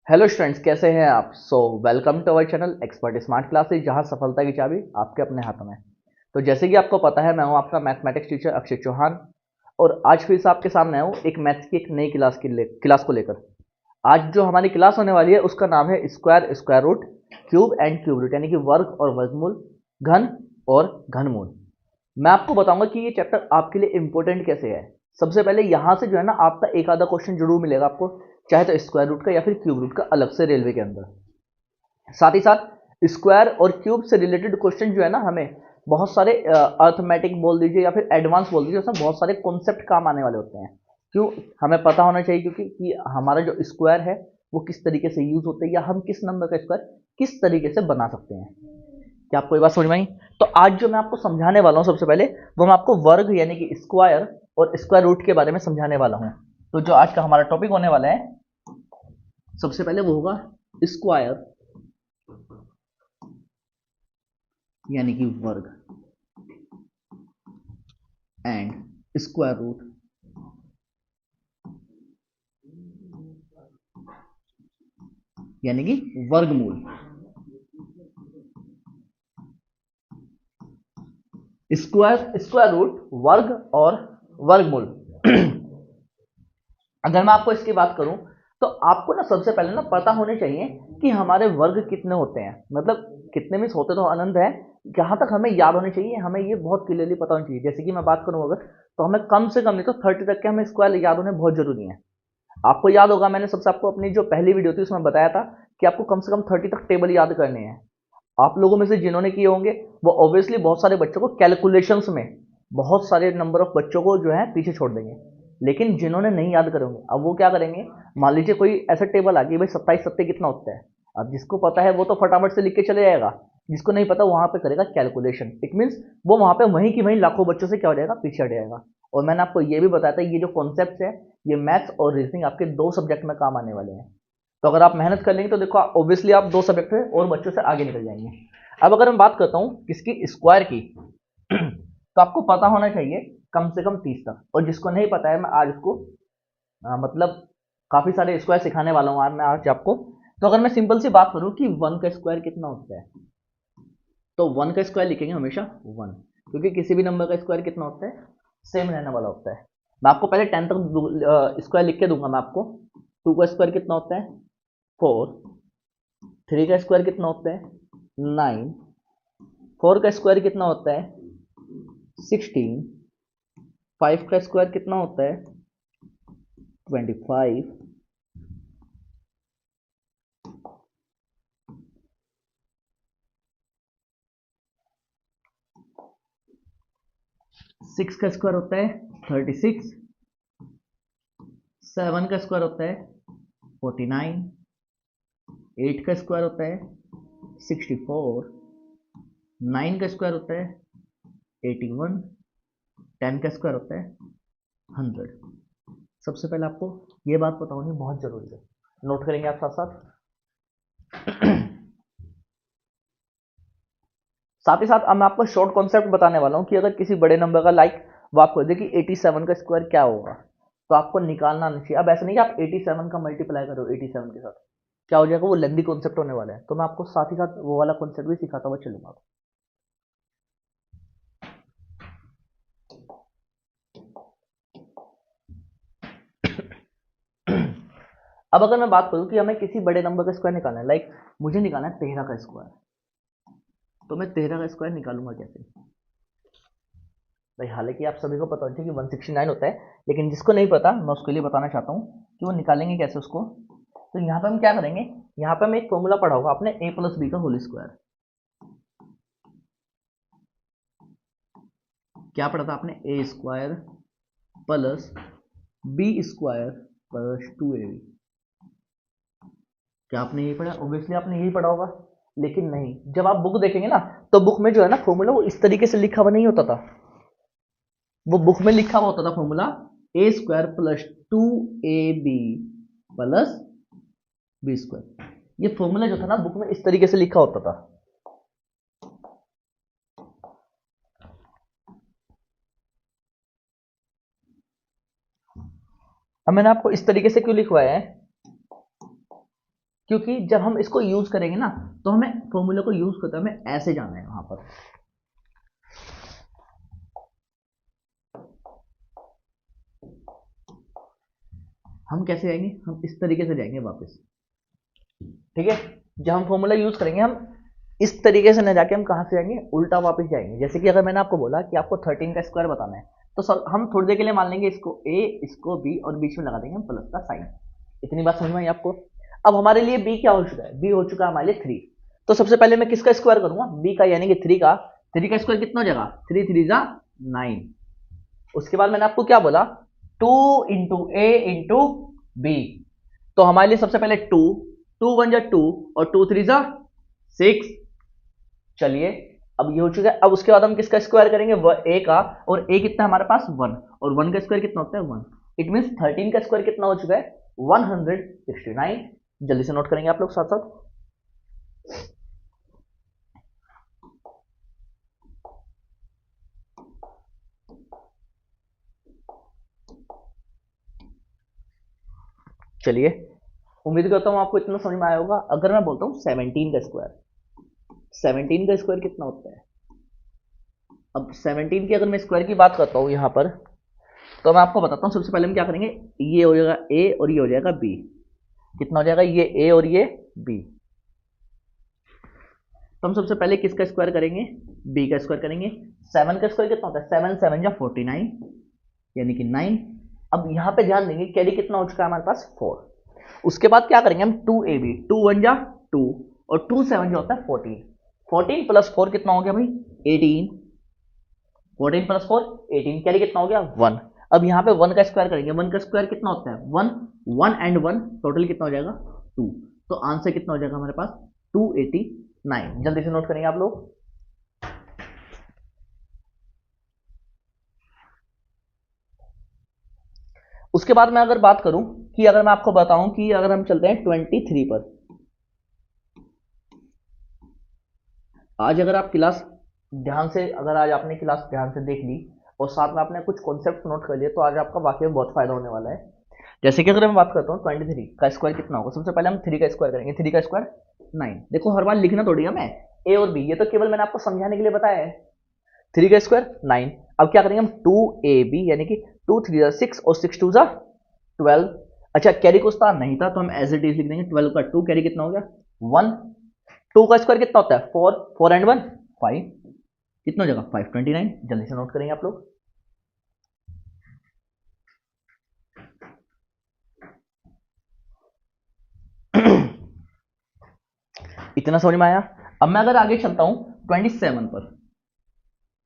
Hello students, कैसे हैं आप? Welcome to our channel expert smart classes, जहां सफलता की चाबी आपके अपने हाथों में। तो जैसे कि आपको पता है, मैं हूं आपका मैथमेटिक्स टीचर अक्षय चौहान। और आज फिर से आपके सामने आया हूं एक मैथ्स की एक नई क्लास को लेकर। आज जो हमारी क्लास होने वाली है उसका नाम है square, square root, cube and cube root, यानी कि वर्ग और वर्गमूल, घन और घनमूल। मैं आपको बताऊंगा कि ये चैप्टर आपके लिए इंपॉर्टेंट कैसे है। सबसे पहले यहाँ से जो है ना, आपका एक आधा क्वेश्चन जरूर मिलेगा आपको, चाहे तो स्क्वायर रूट का या फिर क्यूब रूट का अलग से रेलवे के अंदर। साथ ही साथ स्क्वायर और क्यूब से रिलेटेड क्वेश्चन जो है ना, हमें बहुत सारे अर्थमेटिक बोल दीजिए या फिर एडवांस बोल दीजिए, उसमें बहुत सारे कॉन्सेप्ट काम आने वाले होते हैं। क्यों? हमें पता होना चाहिए, क्योंकि कि हमारा जो स्क्वायर है वो किस तरीके से यूज होता है, या हम किस नंबर का स्क्वायर किस तरीके से बना सकते हैं। क्या आपको ये बात समझ में आई? तो आज जो मैं आपको समझाने वाला हूँ, सबसे पहले वो मैं आपको वर्ग यानी कि स्क्वायर और स्क्वायर रूट के बारे में समझाने वाला हूँ। तो जो आज का हमारा टॉपिक होने वाला है, सबसे पहले वो होगा स्क्वायर यानी कि वर्ग, एंड स्क्वायर रूट यानी कि वर्गमूल। स्क्वायर, स्क्वायर रूट, वर्ग और वर्गमूल। अगर मैं आपको इसकी बात करूं, तो आपको ना सबसे पहले ना पता होने चाहिए कि हमारे वर्ग कितने होते हैं। मतलब कितने मीन्स होते तो अनंत है, जहां तक हमें याद होने चाहिए, हमें ये बहुत क्लियरली पता होना चाहिए। जैसे कि मैं बात करूं अगर, तो हमें कम से कम नहीं तो 30 तक के हमें स्क्वायर याद होने बहुत जरूरी है। आपको याद होगा, मैंने सबसे आपको अपनी जो पहली वीडियो थी उसमें बताया था कि आपको कम से कम 30 तक टेबल याद करने हैं। आप लोगों में से जिन्होंने किए होंगे, वो ऑब्वियसली बहुत सारे बच्चों को कैलकुलेशंस में, बहुत सारे नंबर ऑफ बच्चों को जो है पीछे छोड़ देंगे। लेकिन जिन्होंने नहीं याद करे होंगे, अब वो क्या करेंगे? मान लीजिए कोई ऐसा टेबल आ गया, भाई 27 सत्ते कितना होता है। अब जिसको पता है वो तो फटाफट से लिख के चले जाएगा, जिसको नहीं पता वहां पे करेगा कैलकुलेशन। इट मीन्स वो वहां पे वहीं की वहीं लाखों बच्चों से क्या हो जाएगा, पीछे हट जाएगा। और मैंने आपको ये भी बताया था, ये जो कॉन्सेप्ट है, ये मैथ्स और रीजनिंग आपके दो सब्जेक्ट में काम आने वाले हैं। तो अगर आप मेहनत कर लेंगे तो देखो, ऑब्वियसली आप दो सब्जेक्ट में और बच्चों से आगे निकल जाएंगे। अब अगर मैं बात करता हूँ किसकी, स्क्वायर की, तो आपको पता होना चाहिए कम से कम 30 तक। और जिसको नहीं पता है, मैं आज उसको मतलब काफी सारे स्क्वायर सिखाने वाला हूँ आज मैं आज आपको। तो अगर मैं सिंपल सी बात करूँ कि वन का स्क्वायर कितना होता है, तो वन का स्क्वायर लिखेंगे हमेशा वन, क्योंकि किसी भी नंबर का स्क्वायर कितना होता है, सेम रहने वाला होता है। मैं आपको पहले 10 तक स्क्वायर लिख के दूंगा मैं आपको। टू का स्क्वायर कितना होता है, फोर। थ्री का स्क्वायर कितना होता है, नाइन। फोर का स्क्वायर कितना होता है, 16। फाइव का स्क्वायर कितना होता है, 25। सिक्स का स्क्वायर होता है 36। सेवन का स्क्वायर होता है 49। एट का स्क्वायर होता है 64। नाइन का स्क्वायर होता है 81। टेन का स्क्वायर होता है 100। सबसे पहले आपको ये बात पता होनी बहुत जरूरी है, नोट करेंगे आप साथ साथ। साथ ही साथ अब मैं आपको शॉर्ट कॉन्सेप्ट बताने वाला हूँ कि अगर किसी बड़े नंबर का लाइक, वो आपको दे कि 87 का स्क्वायर क्या होगा, तो आपको निकालना नहीं चाहिए। अब ऐसा नहीं कि आप 87 का मल्टीप्लाई करो 87 के साथ, क्या हो जाएगा, वो लेंदी कॉन्सेप्ट होने वाला है। तो मैं आपको साथ ही साथ वो वाला कॉन्सेप्ट भी सिखाता हुआ चलूंगा। अब अगर मैं बात करूं कि हमें किसी बड़े नंबर का स्क्वायर निकालना है, लाइक मुझे निकालना है 13 का स्क्वायर, तो मैं 13 का स्क्वायर निकालूंगा कैसे? भाई हालांकि आप सभी को पता होना चाहिए कि 169 होता है, लेकिन जिसको नहीं पता मैं उसके लिए बताना चाहता हूँ कि वो निकालेंगे कैसे उसको। तो यहाँ पे हम क्या करेंगे, यहाँ पे हम एक फॉर्मूला पढ़ा होगा आपने, ए प्लस बी का होल स्क्वायर। क्या पढ़ा था आपने? A square plus B square plus 2ab। क्या आपने यही पढ़ा? ऑब्वियसली आपने यही पढ़ा होगा। लेकिन नहीं, जब आप बुक देखेंगे ना, तो बुक में जो है ना फॉर्मूला, वो इस तरीके से लिखा हुआ नहीं होता था। वो बुक में लिखा हुआ होता था formula, A square plus 2ab plus B square. ये फॉर्मूला जो था ना बुक में, इस तरीके से लिखा होता था। अब मैंने आपको इस तरीके से क्यों लिखवाया है, क्योंकि जब हम इसको यूज करेंगे ना तो हमें फॉर्मूले को यूज करते हमें ऐसे जाना है वहां पर। हम कैसे जाएंगे, हम इस तरीके से जाएंगे वापस, ठीक है। जब हम फॉर्मूला यूज करेंगे हम इस तरीके से न जाके हम कहां से जाएंगे, उल्टा वापस जाएंगे। जैसे कि अगर मैंने आपको बोला कि आपको 13 का स्क्वायर बताना है, तो सर हम थोड़ी देर के लिए मान लेंगे इसको a, इसको b और बीच में लगा देंगे हम प्लस का साइन। इतनी बात समझ में आई आपको। अब हमारे लिए b क्या हो चुका है, b हो चुका है हमारे लिए 3। तो सबसे पहले मैं किसका स्क्वायर करूंगा, b का, यानी कि 3 का। 3 का स्क्वायर कितना हो जाएगा, 3 3 जा 9। उसके बाद मैंने आपको क्या बोला, 2 इंटू ए इंटू बी। तो हमारे लिए सबसे पहले 2, 2 1 जा 2 और 2 3 जा 6। चलिए अब ये हो चुका है। अब उसके बाद हम किसका स्क्वायर करेंगे, a का, और a कितना है हमारे पास 1, और 1 का स्क्वायर कितना होता है 1। इट मींस 13 का स्क्वायर कितना हो चुका है 169। जल्दी से नोट करेंगे आप लोग साथ साथ। चलिए उम्मीद करता हूं आपको इतना समझ में आया होगा। अगर मैं बोलता हूं 17 का स्क्वायर, 17 का स्क्वायर कितना होता है। अब 17 की अगर मैं स्क्वायर की बात करता हूं यहां पर, तो मैं आपको बताता हूं। सबसे पहले हम क्या करेंगे, ये हो जाएगा a और ये हो जाएगा b। कितना हो जाएगा, ये a और ये b। तो हम सबसे पहले किसका स्क्वायर करेंगे, b का स्क्वायर करेंगे। 7 का स्क्वायर कितना होता है, 7 7 जा 49, यानी कि 9। अब यहां पे ध्यान देंगे कैरी कितना हो चुका है हमारे पास 4। उसके बाद क्या करेंगे हम 2ab, 2 1 जा 2 और 2 7 जो होता है 14। 14 प्लस 4 कितना हो गया भाई 18। 14 प्लस 4 18, कैरी कितना हो गया 1। अब यहाँ पे 1 का स्क्वायर करेंगे। 1 का स्क्वायर कितना होता है 1, 1 एंड 1 टोटल कितना हो जाएगा 2। तो आंसर कितना हो जाएगा हमारे पास 289। जल्दी से नोट करेंगे आप लोग। उसके बाद मैं अगर बात करूं कि अगर मैं आपको बताऊं कि अगर हम चलते हैं 23 पर, आज अगर आप क्लास ध्यान से, अगर आज आपने क्लास ध्यान से देख ली और साथ में आपने कुछ कॉन्सेप्ट नोट कर लिए, तो आज आपका वाकई में बहुत फायदा होने वाला है। जैसे कि अगर मैं बात करता हूँ 23 का स्क्वायर कितना होगा, सबसे पहले हम 3 का स्क्वायर करेंगे। 3 का स्क्वायर 9। देखो हर बार लिखना थोड़ी है मैं ए और बी, ये तो केवल मैंने आपको समझाने के लिए बताया है। 3 का स्क्वायर 9। अब क्या करेंगे हम 2ab, यानी कि 2 3 जा 6 और 6 2 जा 12। अच्छा कैरी कुछ था नहीं था, तो हम एज इट इज लिख देंगे। 12 का 2, कैरी कितना हो गया 1। 2 का स्क्वायर कितना होता है 4, 4 एंड 1 5, कितना हो जाएगा 529। जल्दी से नोट करेंगे आप लोग। इतना समझ में आया। अब मैं अगर आगे चलता हूं 27 पर,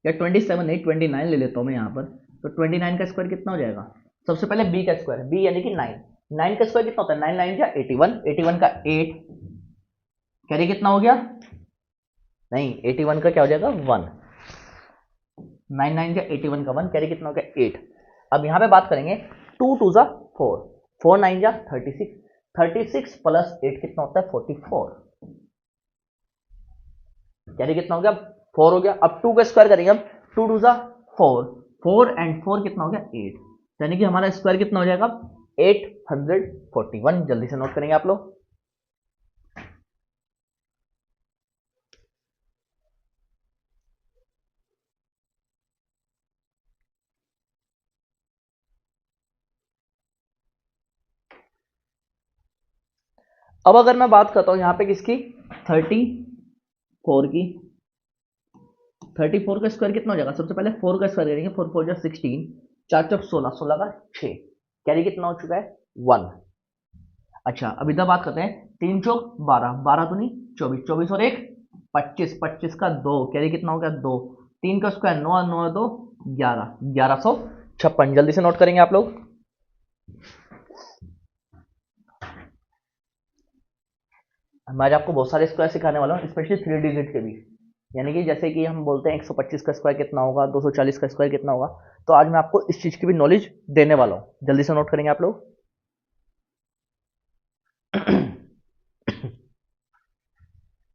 या 27 नहीं 29 ले लेता हूं मैं यहां पर। तो 29 का स्क्वायर कितना हो जाएगा, सबसे पहले b का स्क्वायर, b यानी कि 9। 9 का स्क्वायर कितना होता है 9 9 क्या 81, 81 का 8, कैरी कितना हो गया, नहीं 81 का क्या हो जाएगा 1। 9 9 का 81 का 1, कैरी कितना हो गया 8। अब यहां पे बात करेंगे 2 2 जा 4, 4 9 जा 36, 36 प्लस 8 कितना होता है 44, कैरी कितना हो गया 4 हो गया। अब 2 का स्क्वायर करेंगे हम, 2 2 जा 4, 4 एंड 4 कितना हो गया 8, यानी कि हमारा स्क्वायर कितना हो जाएगा 841। जल्दी से नोट करेंगे आप लोग। अब अगर मैं बात करता हूं यहां पे किसकी 34 की, 34 का स्क्वायर कितना हो जाएगा, सबसे पहले 4 का स्क्वायर करेंगे। 4 4 जा 16, 4 चौक 16, 16 का 6, कैरी कितना हो चुका है 1। अच्छा अब इधर बात करते हैं 3 चौक 12, 12 तो नहीं 24, 24 और 1 25, 25 का 2, कैरी कितना हो गया 2। 3 का स्क्वायर 9 9 2 11, 1156। जल्दी से नोट करेंगे आप लोग। मैं आज आपको बहुत सारे स्क्वायर सिखाने वाला हूँ, स्पेशली 3 डिजिट के भी। यानी कि जैसे कि हम बोलते हैं 125 का स्क्वायर कितना होगा, 240 का स्क्वायर कितना होगा, तो आज मैं आपको इस चीज की भी नॉलेज देने वाला हूँ। जल्दी से नोट करेंगे आप लोग।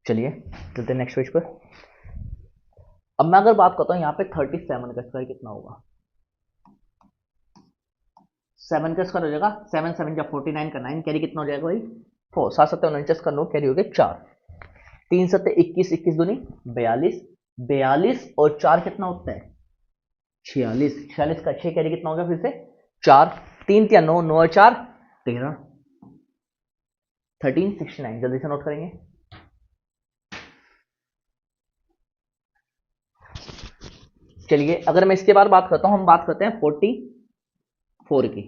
चलिए चलते हैं नेक्स्ट पेज पर। अब मैं अगर बात करता हूँ यहाँ पे 37 का स्क्वायर कितना होगा, 7 का स्क्वायर हो जाएगा 7 7 जा 49 का 9, कैरी कितना हो जाएगा भाई 4, 7 सत्ते 49 का 9 कैरी हो गया 4, 3 सत्ते 21, 21 दूनी 42, 42 और 4 कितना होता है 46, 46 का 6 कैरी कितना हो गया फिर से 4, 3 या 9, 9 और 4 13, 1369 जल्दी से नोट करेंगे। चलिए अगर मैं इसके बाद बात करता हूं, हम बात करते हैं 44 की।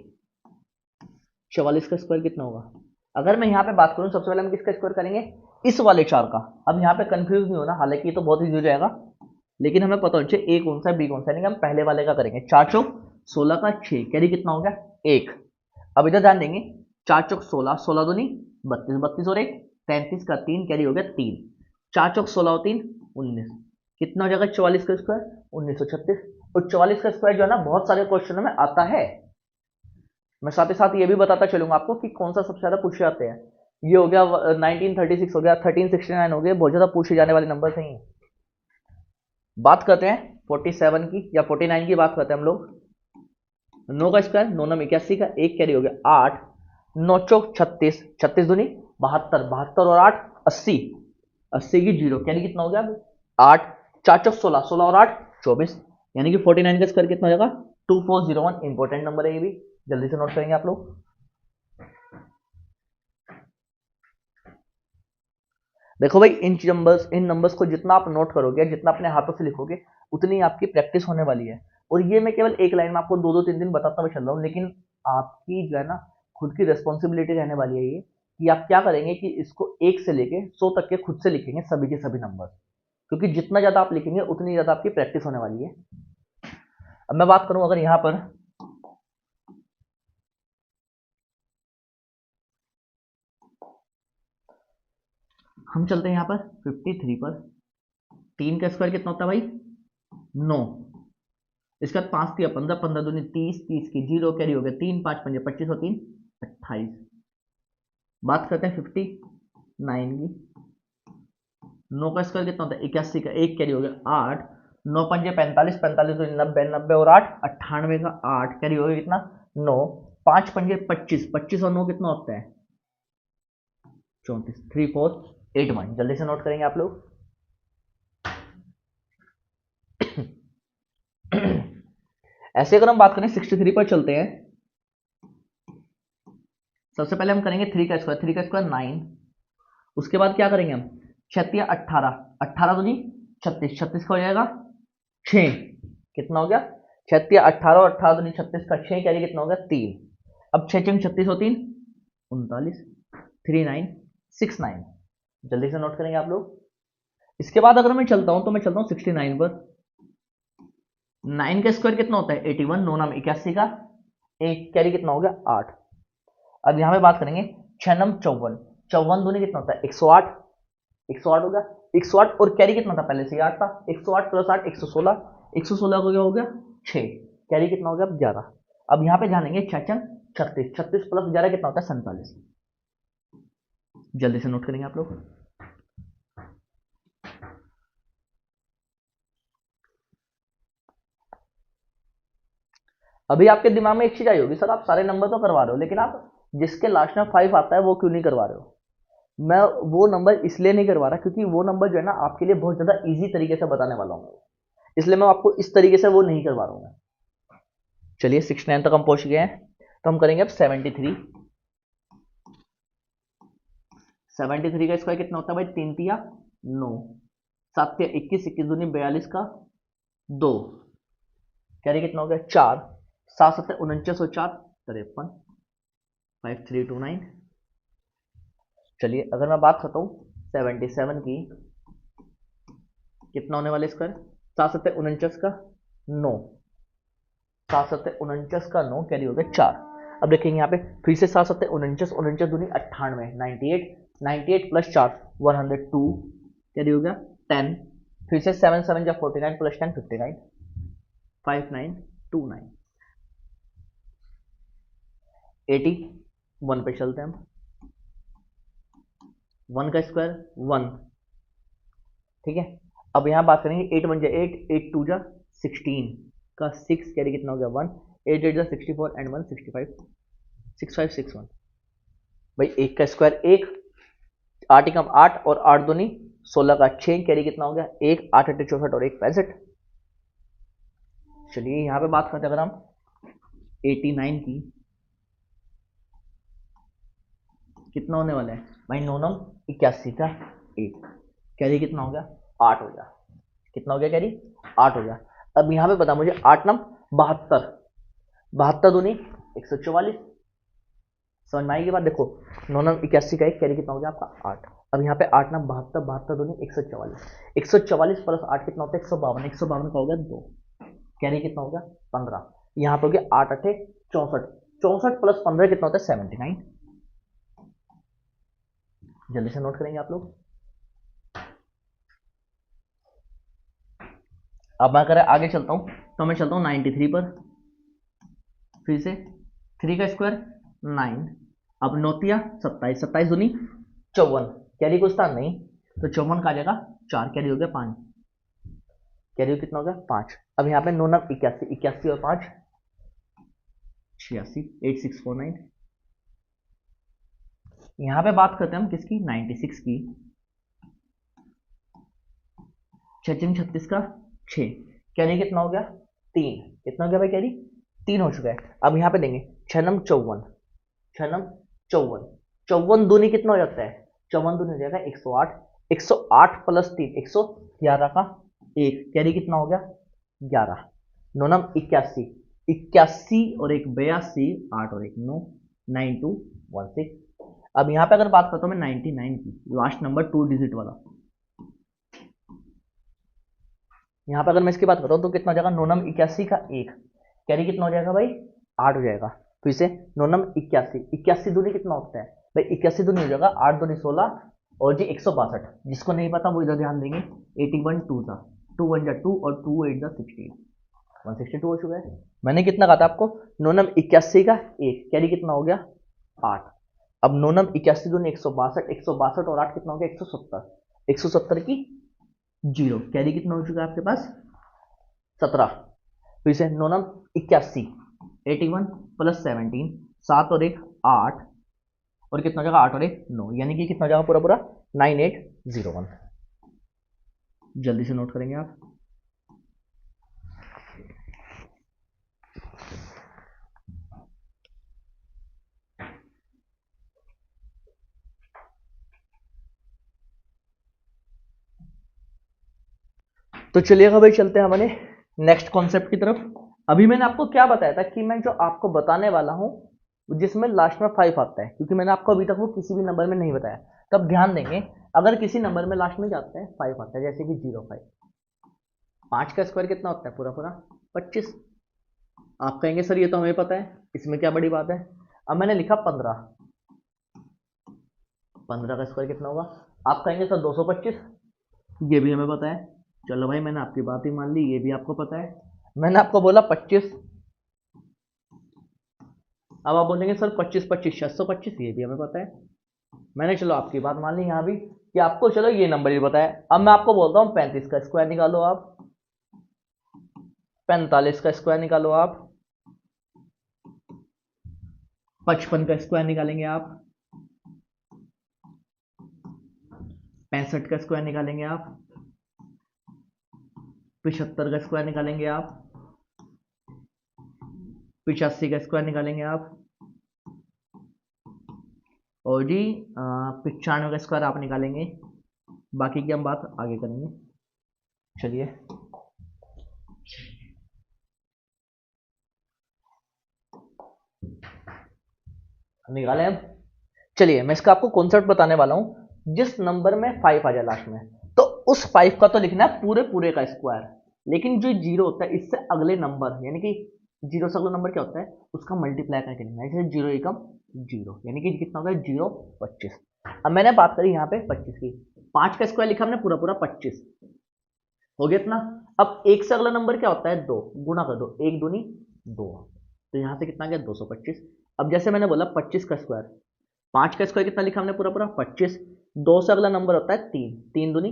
44 का स्क्वायर कितना होगा? अगर मैं यहां पे बात करूं, सबसे पहले हम किसका स्क्वायर करेंगे? इस वाले 4 का। अब यहां पे कंफ्यूज नहीं होना, हालांकि ये तो बहुत ईजी हो जाएगा, लेकिन हमें पता होना चाहिए ए कौन सा है बी कौन सा है। हम पहले वाले का करेंगे। 4 चौक 16 का 6 कैरी कितना हो गया 1। अब इधर ध्यान देंगे, 4 चौक 16, 16 दूनी 32, 32 और 1 33 का 3 कैरी हो गया 3, 4 चौक 16 और 3 19, कितना हो जाएगा 44 का स्क्वायर 1936। और 44 का स्क्वायर जो है ना बहुत सारे क्वेश्चनों में आता है। मैं साथ ही साथ ये भी बताता चलूंगा आपको कि कौन सा सबसे ज्यादा पूछे जाते हैं। ये हो गया 1936 हो गया, 1369 हो गया, बहुत ज्यादा पूछे जाने वाले नंबर नहीं है। बात करते हैं 47 की या 49 की बात करते हैं हम लोग। 9 का स्क्वायर 9 9 81 का 1 कैरी हो गया 8, 9 चौक 36, 36 दूनी 72, 72 और 8 80, 80 की 0 कैरी कितना हो गया 8, 4 चौक 16, 16 और 8 24, यानी कि 49 का स्क्वायर कितना हो जाएगा 2401। इंपॉर्टेंट नंबर है ये भी, जल्दी से नोट करेंगे आप लोग। देखो भाई इन नंबर्स को जितना आप नोट करोगे, जितना अपने हाथों से लिखोगे, उतनी आपकी प्रैक्टिस होने वाली है। और ये मैं केवल एक लाइन में आपको 2 2 3 दिन बताता हुआ चल रहा हूँ, लेकिन आपकी जो है ना खुद की रिस्पॉन्सिबिलिटी रहने वाली है ये, कि आप क्या करेंगे कि इसको 1 से लेके 100 तक के खुद से लिखेंगे सभी के सभी नंबर, क्योंकि जितना ज्यादा आप लिखेंगे उतनी ज्यादा आपकी प्रैक्टिस होने वाली है। अब मैं बात करूं, अगर यहां पर हम चलते हैं यहां पर 53 पर, 3 का स्क्वायर कितना होता है भाई 9, इसका 5 दिया 15, 15 दूनी 30, 30 की 0 कैरी हो गया 3, 5 5 25 और 3 28। बात करते हैं 59 की। 9 का स्क्वायर कितना होता है 81 का 1 कैरी हो गया 8, 9 पंजे 45, 45 दूनी 90, 90 और 8 98 का 8 कैरी हो गया कितना 9, 5 पंजे 25, 25 और 9 कितना होता है 34, 3481 जल्दी से नोट करेंगे आप लोग। ऐसे अगर हम बात करें 63 पर चलते हैं। सबसे पहले हम करेंगे 3 का स्क्वायर, 3 का स्क्वायर 9, उसके बाद क्या करेंगे हम 36 18, 18 दूनी 36, 36 का हो जाएगा 6, कितना हो गया 36 18 और 18 दूनी 36 का 6 कैरी कितना हो गया 3। अब 6 चंग 36 और 3 39, 3969 जल्दी से नोट करेंगे आप लोग। इसके बाद अगर मैं चलता हूं तो मैं चलता हूं 69 पर। 9 का स्क्वायर कितना होता है 81, 9 नाम 81 का 1 कैरी कितना हो गया 8। अब यहां पे बात करेंगे 6 नम 54, 54 दूनी कितना होता है 108, 108 हो गया 108 और कैरी कितना था पहले से 8 था, 108 प्लस 8 116, 116 को क्या हो गया 6 कैरी कितना हो गया 11। अब यहां पे जानेंगे 6 36, 36 प्लस 11 कितना होता है 47, जल्दी से नोट करेंगे आप लोग। अभी आपके दिमाग में एक चीज आई होगी, सर आप सारे नंबर तो करवा रहे हो, लेकिन आप जिसके लास्ट में 5 आता है वो क्यों नहीं करवा रहे हो? मैं वो नंबर इसलिए नहीं करवा रहा क्योंकि वो नंबर जो है ना आपके लिए बहुत ज्यादा इजी तरीके से बताने वाला हूँ, इसलिए मैं आपको इस तरीके से वो नहीं करवा रहा हूँ। चलिए 69 तक हम पहुंच गए हैं, तो हम करेंगे अब 73। 73 का स्क्वायर कितना होता है भाई 3 तिया 9, 7 तिया 21, 21 दूनी 42 का 2 कैरी कितना हो गया 4, 7 7 49 और 4 53, 5329। चलिए अगर मैं बात करता हूँ 77 की, कितना होने वाले स्क्वायर 7 7 49 का 9, 7 7 49 का 9 कैरी हो गया 4। अब देखेंगे यहाँ पे फिर से 7 7 49, 49 दूनी 98, 98, 98 प्लस 4 102 कैरी हो गया 10, फिर से 7 7 या 49 प्लस 10 59, 5929। 81 पे चलते हैं हम। 1 का स्क्वायर 1, ठीक है। अब यहां बात करेंगे 8 1 जा 8, 8 2 जा 16 का 6 कैरी कितना हो गया 1, 8 8 जा 64 एंड 1 65, 6561। भाई 1 का स्क्वायर 1, 8 एकम 8 और 8 दूनी 16 का 6, कैरी कितना हो गया 1, 8 अट्ठे 64 और 1 65। चलिए यहाँ पे बात करते हैं अगर हम 89 की, कितना होने वाला है भाई 9 नम 81 का 1, कैरी कितना हो गया 8 हो गया। कितना हो गया कैरी 8 हो गया। अब यहाँ पे बता मुझे 8 नम 72, 72 दूनी 144। समझ में आएगी बात। देखो 9 नम 81 का 1, कैरी कितना हो गया आपका 8। अब यहाँ पे 8 नम 72, 72 दूनी 144, 144 प्लस 8 कितना होता है 152, 152 का हो गया 2, कैरी कितना हो गया 15। यहाँ पे हो गया 8 अट्ठे 64, 64 प्लस 15 कितना होता है 79। जल्दी से नोट करेंगे आप लोग। अब मैं अगर आगे चलता हूं तो मैं चलता हूं 93 पर, फिर से 3 का स्क्वायर 9, अब नौतिया 27, 27 दूनी 54, कैरी कुछ था नहीं तो 54 का आ जाएगा 4, कैरी हो गया 5, कैरी कितना हो गया 5। अब यहाँ पे 9 नम 81, 81 और 5 86, 8649। यहाँ पे बात करते हैं हम किसकी 96 की, 36 का 6, कैरी कितना हो गया 3, कितना हो गया भाई कैरी 3 हो चुका है। अब यहाँ पे देंगे 6 नम 54, 6 नम 54, 54 दूनी कितना हो जाता है 54 दूनी हो जाएगा 108, 108 प्लस 3 111 का 1, कैरी कितना हो गया 11, 9 नम 81, 81 और 1 82, 8 और 1 9, 9216। अब यहाँ पे अगर बात करता हूँ मैं 99 की, लास्ट नंबर 2 डिजिट वाला, यहाँ पे अगर मैं इसकी बात करता हूँ तो कितना हो जाएगा 9 नम 81 का 1, कैरी कितना हो जाएगा भाई 8 हो जाएगा। फिर से 9 नम 81, 81 दूनी कितना होता है भाई 81 दूनी हो जाएगा 8 दूनी 16 और जी 162, जिसको नहीं पता वो इधर ध्यान देंगे। 81 2 जा 2 1 जा 2 और 2 8 जा 16, 162 हो चुका है। मैंने कितना कहा था आपको 9 नम 81 का 1, कैरी कितना हो गया 8। अब 9 नम 81 दूनी 162, 162 और 8 कितना हो गया 170, 170 की 0, कैरी कितना हो चुका है आपके पास 17। फिर से 9 नम 81, 81 प्लस 17, 7 और 1 8 और कितना हो जाएगा 8 और 1 9, यानी कि कितना हो जाएगा पूरा पूरा 9801। जल्दी से नोट करेंगे आप। तो चलिएगा भाई चलते हैं हमारे नेक्स्ट कॉन्सेप्ट की तरफ। अभी मैंने आपको क्या बताया था कि मैं जो आपको बताने वाला हूं जिसमें लास्ट में 5 आता है, क्योंकि मैंने आपको अभी तक वो किसी भी नंबर में नहीं बताया। तब ध्यान देंगे अगर किसी नंबर में लास्ट में क्या आता है 5 आता है, जैसे कि 05, 5 का स्क्वायर कितना होता है पूरा पूरा 25। आप कहेंगे सर ये तो हमें पता है, इसमें क्या बड़ी बात है। अब मैंने लिखा 15, 15 का स्क्वायर कितना होगा, आप कहेंगे सर 225, ये भी हमें पता है। चलो भाई मैंने आपकी बात ही मान ली, ये भी आपको पता है। मैंने आपको बोला 25, अब आप बोलेंगे सर 25 25 625, ये भी हमें पता है। मैंने चलो आपकी बात मान ली यहाँ भी कि आपको चलो ये नंबर भी पता है। अब मैं आपको बोलता हूँ 35 का स्क्वायर निकालो आप, 45 का स्क्वायर निकालो आप, 55 का स्क्वायर निकालेंगे आप, 65 का स्क्वायर निकालेंगे आप, 75 का स्क्वायर निकालेंगे आप, 85 का स्क्वायर निकालेंगे आप, और जी 95 का स्क्वायर आप निकालेंगे। बाकी की हम बात आगे करेंगे। चलिए निकालें अब। चलिए मैं इसका आपको कॉन्सेप्ट बताने वाला हूं। जिस नंबर में 5 आ जाए लास्ट में, तो उस 5 का तो लिखना है पूरे पूरे का स्क्वायर, लेकिन जो 0 होता है इससे अगले नंबर, यानी कि 0 से अगला नंबर क्या होता है उसका मल्टीप्लाई करके लिखना है। जैसे 0 एकम 0, यानी कि कितना होगा 0 25। अब मैंने बात करी यहाँ पे 25 की, 5 का स्क्वायर लिखा हमने पूरा पूरा 25 हो गया इतना। अब 1 से अगला नंबर क्या होता है 2, गुणा कर दो, 1 दूनी 2, तो यहाँ से कितना गया 225। अब जैसे मैंने बोला 25 का स्क्वायर, 5 का स्क्वायर कितना लिखा हमने पूरा पूरा 25, 2 से अगला नंबर होता है 3, 3 दूनी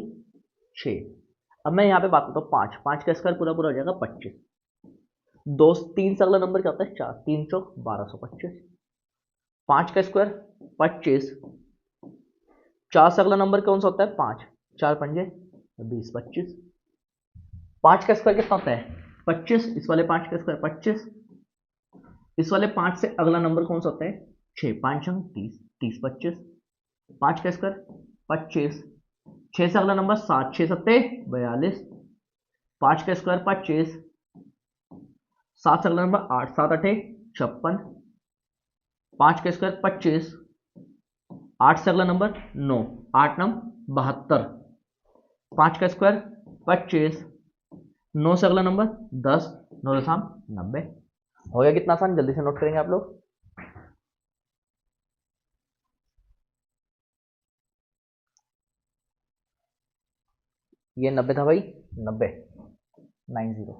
6। अब मैं यहाँ पे बात करता हूँ 5, 5 का स्क्वायर पूरा पूरा हो जाएगा 25, 2 3 से अगला नंबर क्या होता है 4, 3 चौक 1225। 5 का स्क्वायर 25, 4 से अगला नंबर कौन सा होता है? 5। 4 पंजे 20, 25। 5 का स्क्वायर कितना होता है? 25। इस वाले 5 का स्क्वायर 25। इस वाले 5 से अगला नंबर कौन सा होता है? 6। 5 अंक 30, 30 25। 5 का स्क्वायर 25। 6 से अगला नंबर 7, 6 सत्ते 42। 5 का स्क्वायर 25। 7 से अगला नंबर 8, 7 अठे 56। 5 का स्क्वायर 25। 8 से अगला नंबर 9, 8 नम 72। 5 का स्क्वायर 25। 9 से अगला नंबर 10, 9 दशम 90। हो गया कितना आसान? जल्दी से नोट करेंगे आप लोग। ये 90 था भाई, 90, 90।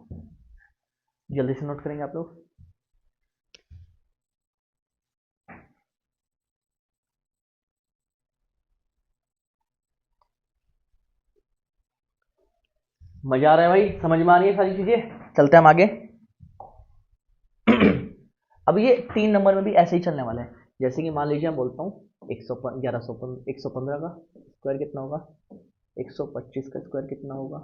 जल्दी से नोट करेंगे आप लोग। मजा आ रहा है भाई? समझ में आ रही है सारी चीजें? चलते हैं हम आगे। अब ये 3 नंबर में भी ऐसे ही चलने वाला है। जैसे कि मान लीजिए मैं बोलता हूँ 115 का स्क्वायर कितना होगा? 125 का स्क्वायर कितना होगा?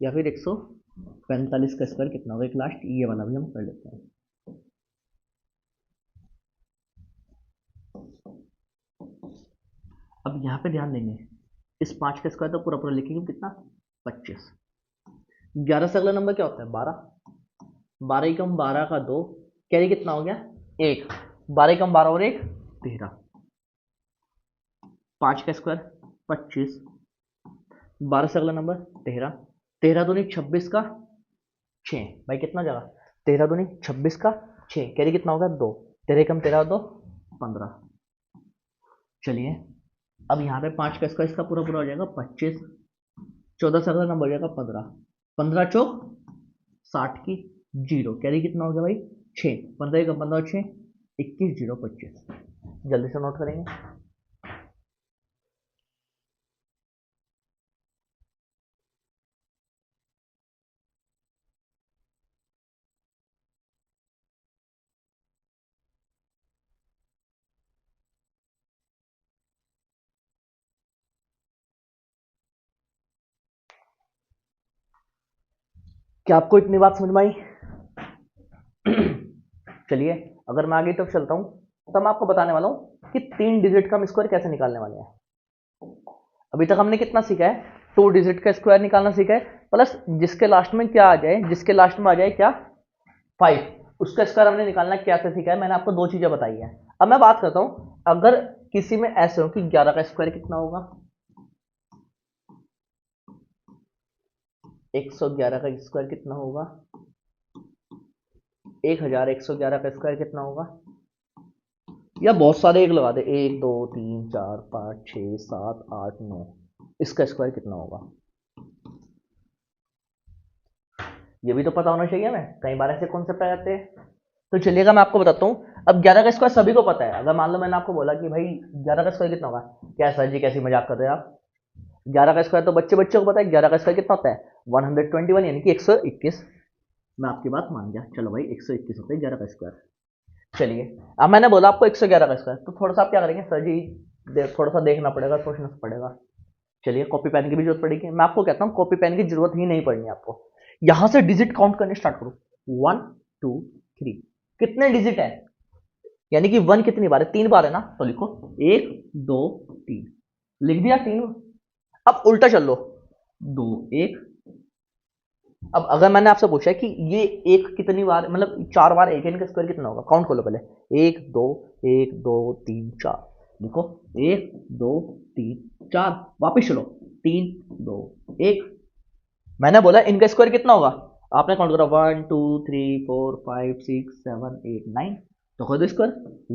या फिर 145 का स्क्वायर कितना होगा? एक लास्ट ये वाला भी हम कर लेते हैं। अब यहाँ पे ध्यान देंगे, इस 5 का स्क्वायर तो पूरा पूरा लिखेंगे कितना? 25। 11 से अगला नंबर क्या होता है? 12। 12 कम 12 का 2, कैरी कितना हो गया? 1। 12 कम 12 और 1 13। 5 का स्क्वायर 25। 12 से अगला नंबर 13। 13 दूनी 26 का 6। भाई कितना जगह? 13 दूनी 26 का 6, कैरी कितना होगा? 2। 13 कम 13 2 15। चलिए अब यहाँ पे 5 का स्क्वायर इसका पूरा पूरा हो जाएगा 25। 14 से अगला नंबर हो जाएगा 15। 15 चौक 60 की 0, कैरी कितना हो गया भाई? 6। 15 का 15 6 21 0 25। जल्दी से नोट करेंगे। क्या आपको इतनी बात समझ में आई? चलिए अगर मैं आगे तक चलता हूं तो मैं आपको बताने वाला हूं कि 3 डिजिट का हम स्क्वायर कैसे निकालने वाले हैं। अभी तक हमने कितना सीखा है? 2 डिजिट का स्क्वायर निकालना सीखा है, प्लस जिसके लास्ट में क्या आ जाए, जिसके लास्ट में आ जाए क्या? 5, उसका स्क्वायर हमने निकालना कैसे सीखा है। मैंने आपको 2 चीजें बताई है। अब मैं बात करता हूं, अगर किसी में ऐसे हो कि 11 का स्क्वायर कितना होगा? 111 का स्क्वायर कितना होगा? 1111 का स्क्वायर कितना होगा? या बहुत सारे एक लगा दे, 1 2 3 4 5 6 7 8 9, इसका स्क्वायर कितना होगा? ये भी तो पता होना चाहिए हमें, कई बार ऐसे कॉन्सेप्ट आ जाते हैं। तो चलिएगा मैं आपको बताता हूँ। अब 11 का स्क्वायर सभी को पता है। अगर मान लो मैंने आपको बोला कि भाई 11 का स्क्वायर कितना होगा, क्या सर जी कैसी मजाक कर रहे हैं आप? 11 का स्क्वायर तो बच्चे बच्चों को पता है। 11 का स्क्वायर कितना होता है? 121, यानी कि 121। मैं आपकी बात मान गया, चलो भाई 121 होता है 11 का स्क्वायर। चलिए अब मैंने बोला आपको 111 का स्क्वायर, तो थोड़ा सा आप क्या करेंगे सर जी, थोड़ा सा देखना पड़ेगा, सोचना पड़ेगा। चलिए कॉपी पेन की भी जरूरत पड़ेगी। मैं आपको कहता हूँ कॉपी पेन की जरूरत ही नहीं पड़नी आपको। यहां से डिजिट काउंट करने स्टार्ट करो। 1 2 3। कितने डिजिट है? यानी कि 1 कितनी बार है? 3 बार है ना, तो लिखो 1 2 3। लिख दिया 3। अब उल्टा चल लो, 2 1। अब अगर मैंने आपसे पूछा कि ये एक कितनी बार, मतलब 4 बार एक, इनका स्क्वायर कितना होगा? काउंट कर लो पहले। 1 2 1 2 3 4। लिखो 1 2 3 4। वापिस चलो 3 2 1। मैंने बोला इनका स्क्वायर कितना होगा? आपने काउंट करा 1 2 3 4 5 6 7 8 9। तो कर दो स्क्वायर।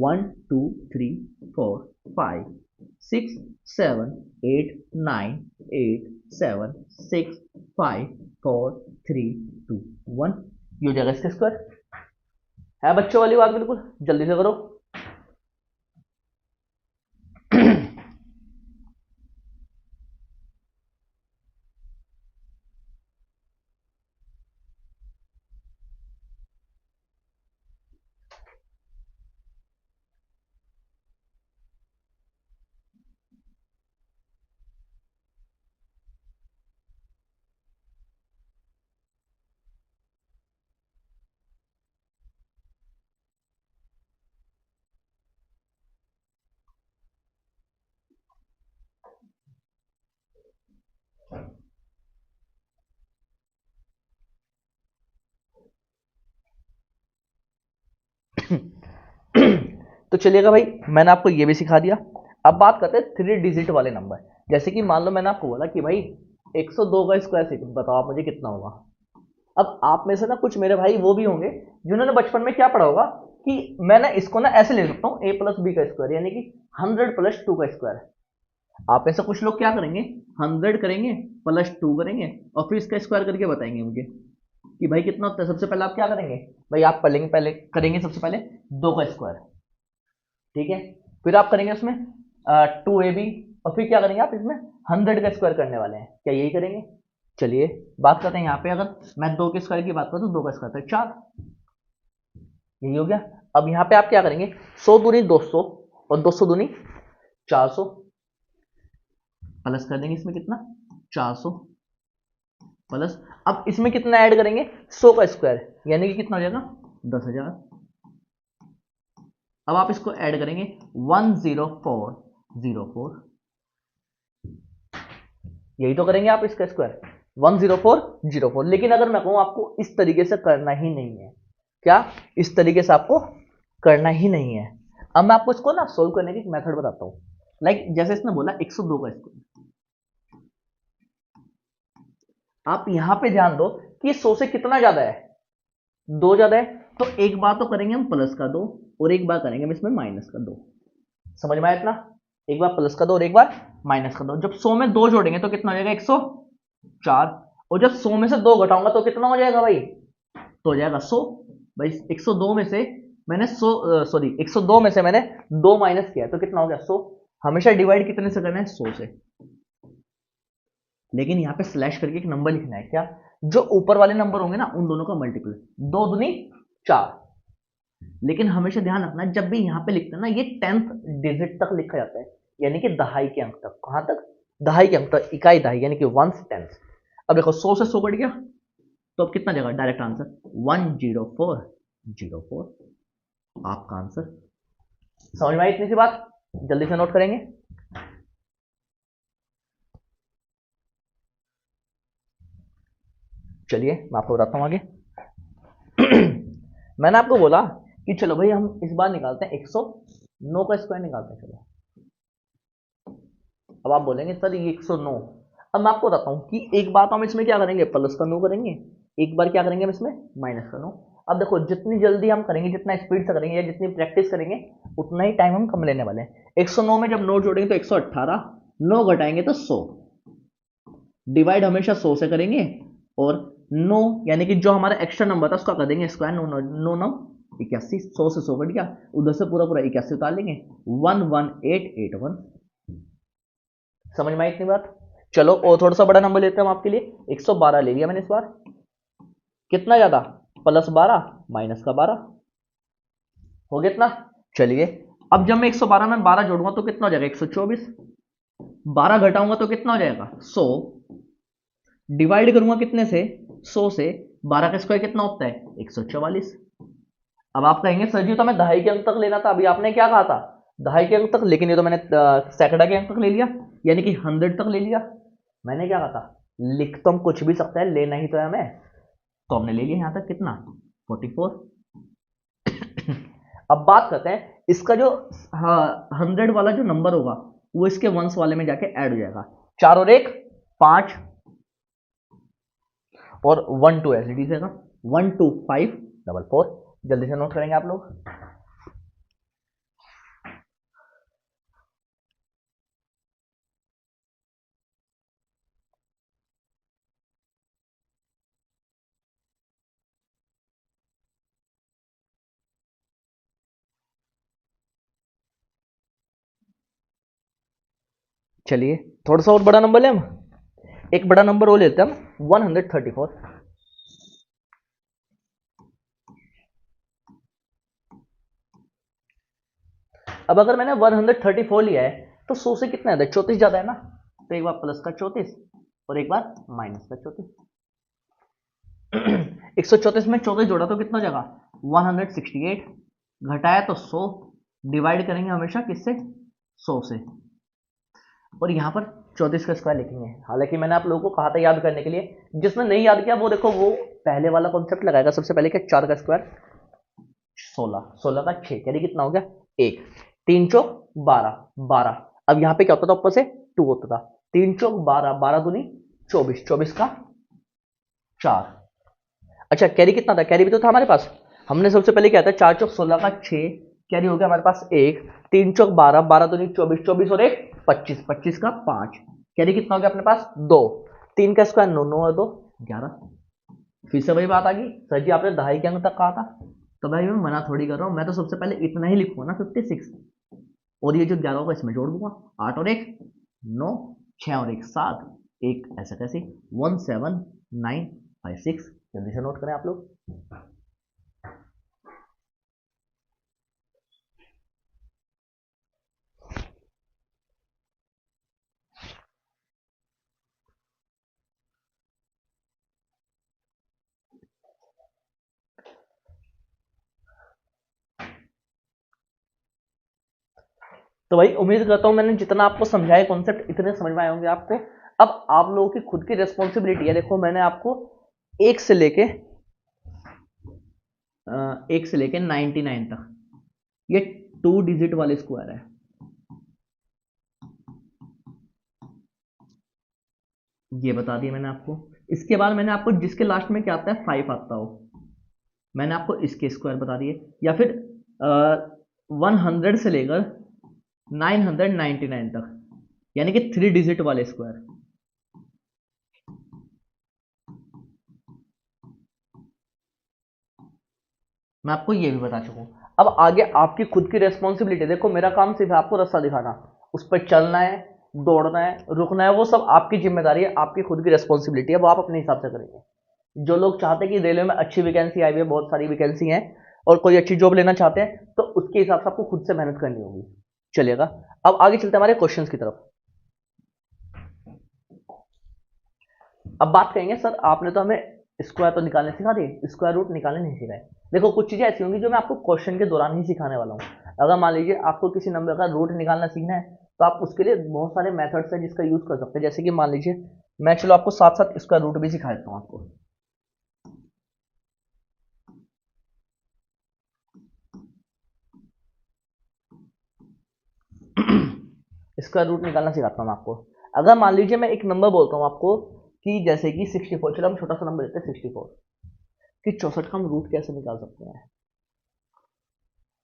1 2 3 4 5 6 7 8 9 8 7 6 5 4 3 2 1। ये हो जाएगा इसका स्क्वायर। है बच्चों वाली बात बिल्कुल, जल्दी से करो। तो चलिएगा भाई, मैंने आपको ये भी सिखा दिया। अब बात करते हैं 3 डिजिट वाले नंबर। जैसे कि मान लो मैंने आपको बोला कि भाई 102 का स्क्वायर बताओ आप मुझे कितना होगा। अब आप में से ना कुछ मेरे भाई वो भी होंगे जिन्होंने बचपन में क्या पढ़ा होगा कि मैं ना इसको ना ऐसे ले सकता हूँ a प्लस बी का स्क्वायर, यानी कि 100 प्लस 2 का स्क्वायर। आप में से कुछ लोग क्या करेंगे, 100 करेंगे प्लस 2 करेंगे और फिर इसका स्क्वायर करके बताएंगे मुझे कि भाई कितना होता है। सबसे पहले आप क्या करेंगे भाई, आप पहले करेंगे सबसे पहले 2 का स्क्वायर, ठीक है। फिर आप करेंगे उसमें 2ab, और फिर क्या करेंगे आप इसमें 100 का स्क्वायर करने वाले हैं, क्या यही करेंगे। चलिए बात करते हैं यहाँ पे, अगर मैं 2 के स्क्वायर की बात करूँ तो 2 का स्क्वायर तो 4, यही हो गया। अब यहाँ पे आप क्या करेंगे, 100 दूनी 200 और 200 दूनी 400, प्लस कर देंगे इसमें कितना 400 प्लस, अब इसमें कितना ऐड करेंगे 100 का स्क्वायर, यानी कि कितना हो जाएगा 10,000। अब आप इसको ऐड करेंगे 10404, यही तो करेंगे आप इसका स्क्वायर 10404। लेकिन अगर मैं कहूं आपको इस तरीके से करना ही नहीं है, क्या इस तरीके से आपको करना ही नहीं है। अब मैं आपको इसको ना सोल्व करने की एक मेथड बताता हूं। लाइक जैसे इसने बोला 102 का स्क्वायर, आप यहां पे ध्यान दो कि 100 से कितना ज्यादा है, 2 ज्यादा है, तो एक बार तो करेंगे हम प्लस का 2 और एक बार करेंगे हम इसमें माइनस का 2। समझ में आया इतना, एक बार प्लस का 2 और एक बार माइनस का 2। जब 100 में 2 जोड़ेंगे तो कितना हो जाएगा 104, और जब 100 में से 2 घटाऊंगा तो कितना हो जाएगा भाई, तो हो जाएगा 100। भाई 102 में से मैंने 102 में से मैंने 2 माइनस किया तो कितना हो गया 100। हमेशा डिवाइड कितने से करना है 100 से, लेकिन यहाँ पे स्लैश करके एक नंबर लिखना है, क्या जो ऊपर वाले नंबर होंगे ना उन दोनों का मल्टीपल, 2 दूनी 4। लेकिन हमेशा ध्यान रखना जब भी यहाँ पे लिखते हैं ना ये 10th डिजिट तक लिखा जाता है, यानी कि दहाई के अंक तक। कहां तक, दहाई के अंक तक, इकाई दहाई यानी कि 1/10। अब देखो 100 से 100 कट गया तो अब कितना जाएगा, डायरेक्ट आंसर 10404, आपका आंसर। समझ में आई इतनी सी बात, जल्दी से नोट करेंगे। चलिए मैं आपको बताता हूं आगे। मैंने आपको बोला कि चलो भाई हम इस बार निकालते हैं 109 का स्क्वायर निकालते हैं। चलो अब आप बोलेंगे सर ये 109, अब मैं आपको बताता हूं कि एक बार तो हम इसमें क्या करेंगे प्लस का 9 करेंगे, एक बार क्या करेंगे हम इसमें माइनस का 9। अब देखो जितनी जल्दी हम करेंगे, जितना स्पीड से करेंगे या जितनी प्रैक्टिस करेंगे उतना ही टाइम हम कम लेने वाले हैं। 109 में जब 9 जोड़ेंगे तो 118, 9 घटाएंगे तो 100, डिवाइड हमेशा 100 से करेंगे, और 9 यानी कि जो हमारा एक्स्ट्रा नंबर था उसका कर देंगे स्क्वायर, 9 81, 100 से 100 कट गया, उधर से पूरा पूरा 81 उतार लेंगे, 11881। समझ में आई इतनी बात। चलो और थोड़ा सा बड़ा नंबर लेते हैं हम आपके लिए, 112 ले लिया मैंने इस बार। कितना ज्यादा, प्लस 12 माइनस का 12, हो गया इतना। चलिए अब जब मैं 112 में 12 जोड़ूंगा तो कितना हो जाएगा 124, 12 घटाऊंगा तो कितना हो जाएगा 100, डिवाइड करूंगा कितने से 100 से, 12 का स्क्वायर कितना होता है 144। अब आप कहेंगे सर जी तो मैं दहाई के अंक तक लेना था, अभी आपने क्या कहा था दहाई के अंक तक, लेकिन ये तो मैंने सैकड़ा के अंक तक ले लिया, यानी कि 100 तक ले लिया। मैंने क्या कहा था, लिख तो हम कुछ भी सकते हैं, लेना ही तो है हमें, तो हमने ले लिया यहां तक कितना 44। अब बात करते हैं इसका जो 100 वाला जो नंबर होगा वो इसके वंश वाले में जाके ऐड हो जाएगा, 4 और 1 5, और 1 2 ऐसे डी से 12544। जल्दी से नोट करेंगे आप लोग। चलिए थोड़ा सा और बड़ा नंबर ले हम, एक बड़ा नंबर वो लेते हैं हम 134। अब अगर मैंने 134 लिया है तो 100 से कितना है 34 ज्यादा है ना, तो एक बार प्लस का 34 और एक बार माइनस का 34। 134 में 34 जोड़ा तो कितना हो जाएगा 168, घटाया तो 100, डिवाइड करेंगे हमेशा किससे 100 से, और यहां पर 34 का स्क्वायर लिखेंगे। हालांकि मैंने आप लोगों को कहा था याद करने के लिए, जिसने नहीं याद किया वो देखो वो पहले वाला कॉन्सेप्ट लगाएगा सबसे पहले, क्या 4 का स्क्वायर 16, 16 का 6, कैरी कितना हो गया 1, 3 चौक 12, 12। अब यहाँ पे क्या होता था ऊपर से 2 होता था, 3 चौक 12, 12 दूनी 24, 24 का 4। अच्छा कैरी कितना था, कैरी भी तो था हमारे पास, हमने सबसे पहले क्या था 4 चौक 16 का 6, कैरी हो गया हमारे पास 1, 3 चौक 12, 12 दूनी 24, 24 और 1 25, 25 का 5, कैरी कितना हो गया अपने पास 2, 3 का स्क्वायर 9, 9 और 2 11। फिर से वही बात आ गई, सर जी आपने दहाई के अंक तक कहा था, तो भाई मैं मना थोड़ी कर रहा हूँ, मैं तो सबसे पहले इतना ही लिखूंगा ना 56, और ये जो 11 होगा इसमें जोड़ दूंगा, 8 और 1 9, 6 और 1 7, एक ऐसा कैसे 1 7 9 5 6, जल्दी से नोट करें आप लोग। तो भाई उम्मीद करता हूँ मैंने जितना आपको समझाया कॉन्सेप्ट इतने समझ में आए होंगे आपको। अब आप लोगों की खुद की रिस्पॉन्सिबिलिटी है, देखो मैंने आपको एक से लेके 99 तक ये 2 डिजिट वाले स्क्वायर है, ये बता दिया मैंने आपको। इसके बाद मैंने आपको जिसके लास्ट में क्या आता है 5 आता हो, मैंने आपको इसके स्क्वायर बता दिए, या फिर 100 से लेकर 999 तक, यानी कि 3 डिजिट वाले स्क्वायर। मैं आपको ये भी बता चुका हूं। अब आगे आपकी खुद की रेस्पॉन्सिबिलिटी, देखो मेरा काम सिर्फ आपको रास्ता दिखाना, उस पर चलना है, दौड़ना है, रुकना है, वो सब आपकी जिम्मेदारी है, आपकी खुद की रेस्पॉन्सिबिलिटी है, वो आप अपने हिसाब से करेंगे। जो लोग चाहते हैं कि रेलवे में अच्छी वैकेंसी आई हुई है, बहुत सारी वैकेंसी है, और कोई अच्छी जॉब लेना चाहते हैं, तो उसके हिसाब से आपको खुद से मेहनत करनी होगी। चलिएगा अब आगे चलते हैं हमारे क्वेश्चंस की तरफ। अब बात करेंगे सर आपने तो हमें स्क्वायर तो निकालने सिखा दिए, स्क्वायर रूट निकालने नहीं सिखाए। देखो कुछ चीजें ऐसी होंगी जो मैं आपको क्वेश्चन के दौरान ही सिखाने वाला हूँ। अगर मान लीजिए आपको किसी नंबर का रूट निकालना सीखना है, तो आप उसके लिए बहुत सारे मेथड्स हैं जिसका यूज कर सकते हैं। जैसे कि मान लीजिए मैं चलो आपको साथ साथ स्क्वायर रूट भी सिखा देता हूँ आपको। स्क्वायर रूट निकालना सिखाता हूँ मैं आपको। अगर मान लीजिए मैं एक नंबर बोलता हूँ आपको कि जैसे कि 64, चलो हम छोटा सा नंबर लेते हैं 64, कि 64 का हम रूट कैसे निकाल सकते हैं।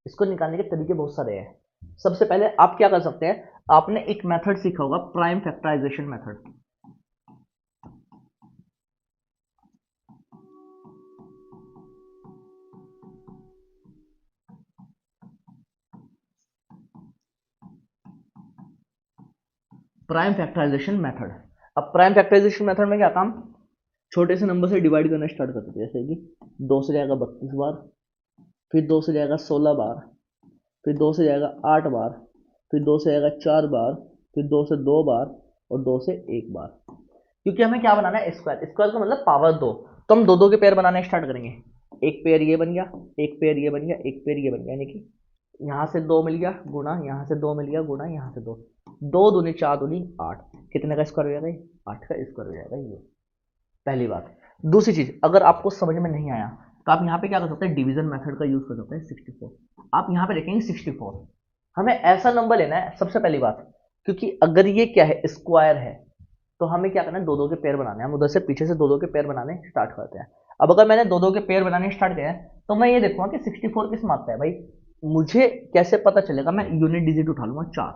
इसको निकालने के तरीके बहुत सारे हैं। सबसे पहले आप क्या कर सकते हैं, आपने एक मेथड सीखा होगा prime factorization method. Prime factorization method. अब प्राइम फैक्टराइजेशन मेथड में क्या काम, छोटे से नंबर से डिवाइड करना स्टार्ट करते थे, जैसे कि 2 से जाएगा 32 बार, फिर 2 से जाएगा 16 बार, फिर 2 से जाएगा 8 बार, फिर 2 से जाएगा 4 बार, फिर 2 से 2 बार, और 2 से 1 बार। क्योंकि हमें क्या बनाना है स्क्वायर, स्क्वायर का मतलब पावर 2, तो हम दो दो के पेयर बनाने स्टार्ट करेंगे। एक पेयर ये बन गया, एक पेयर ये बन गया, एक पेयर ये बन गया, यानी कि यहाँ से 2 मिल गया गुणा, यहाँ से 2 मिल गया गुणा, यहाँ से 2, 2 दूनी 4 दूनी 8, कितने का स्क्वायर हो जाएगा 8 का स्क्वायर हो जाएगा ये। पहली बात। दूसरी चीज, अगर आपको समझ में नहीं आया तो आप यहाँ पे क्या कर सकते हैं, डिवीजन मेथड का यूज कर सकते हैं। 64 आप यहाँ पे देखेंगे 64, हमें ऐसा नंबर लेना है सबसे पहली बात, क्योंकि अगर ये क्या है स्क्वायर है, तो हमें क्या करना है, दो दो के पेयर बनाने हैं। हम उधर से पीछे से दो दो के पेयर बनाने स्टार्ट करते हैं। अब अगर मैंने दो दो के पेयर बनाने स्टार्ट किया है, तो मैं ये देखूंगा कि 64 किस में आता है भाई। मुझे कैसे पता चलेगा, मैं यूनिट डिजिट उठा लूंगा 4,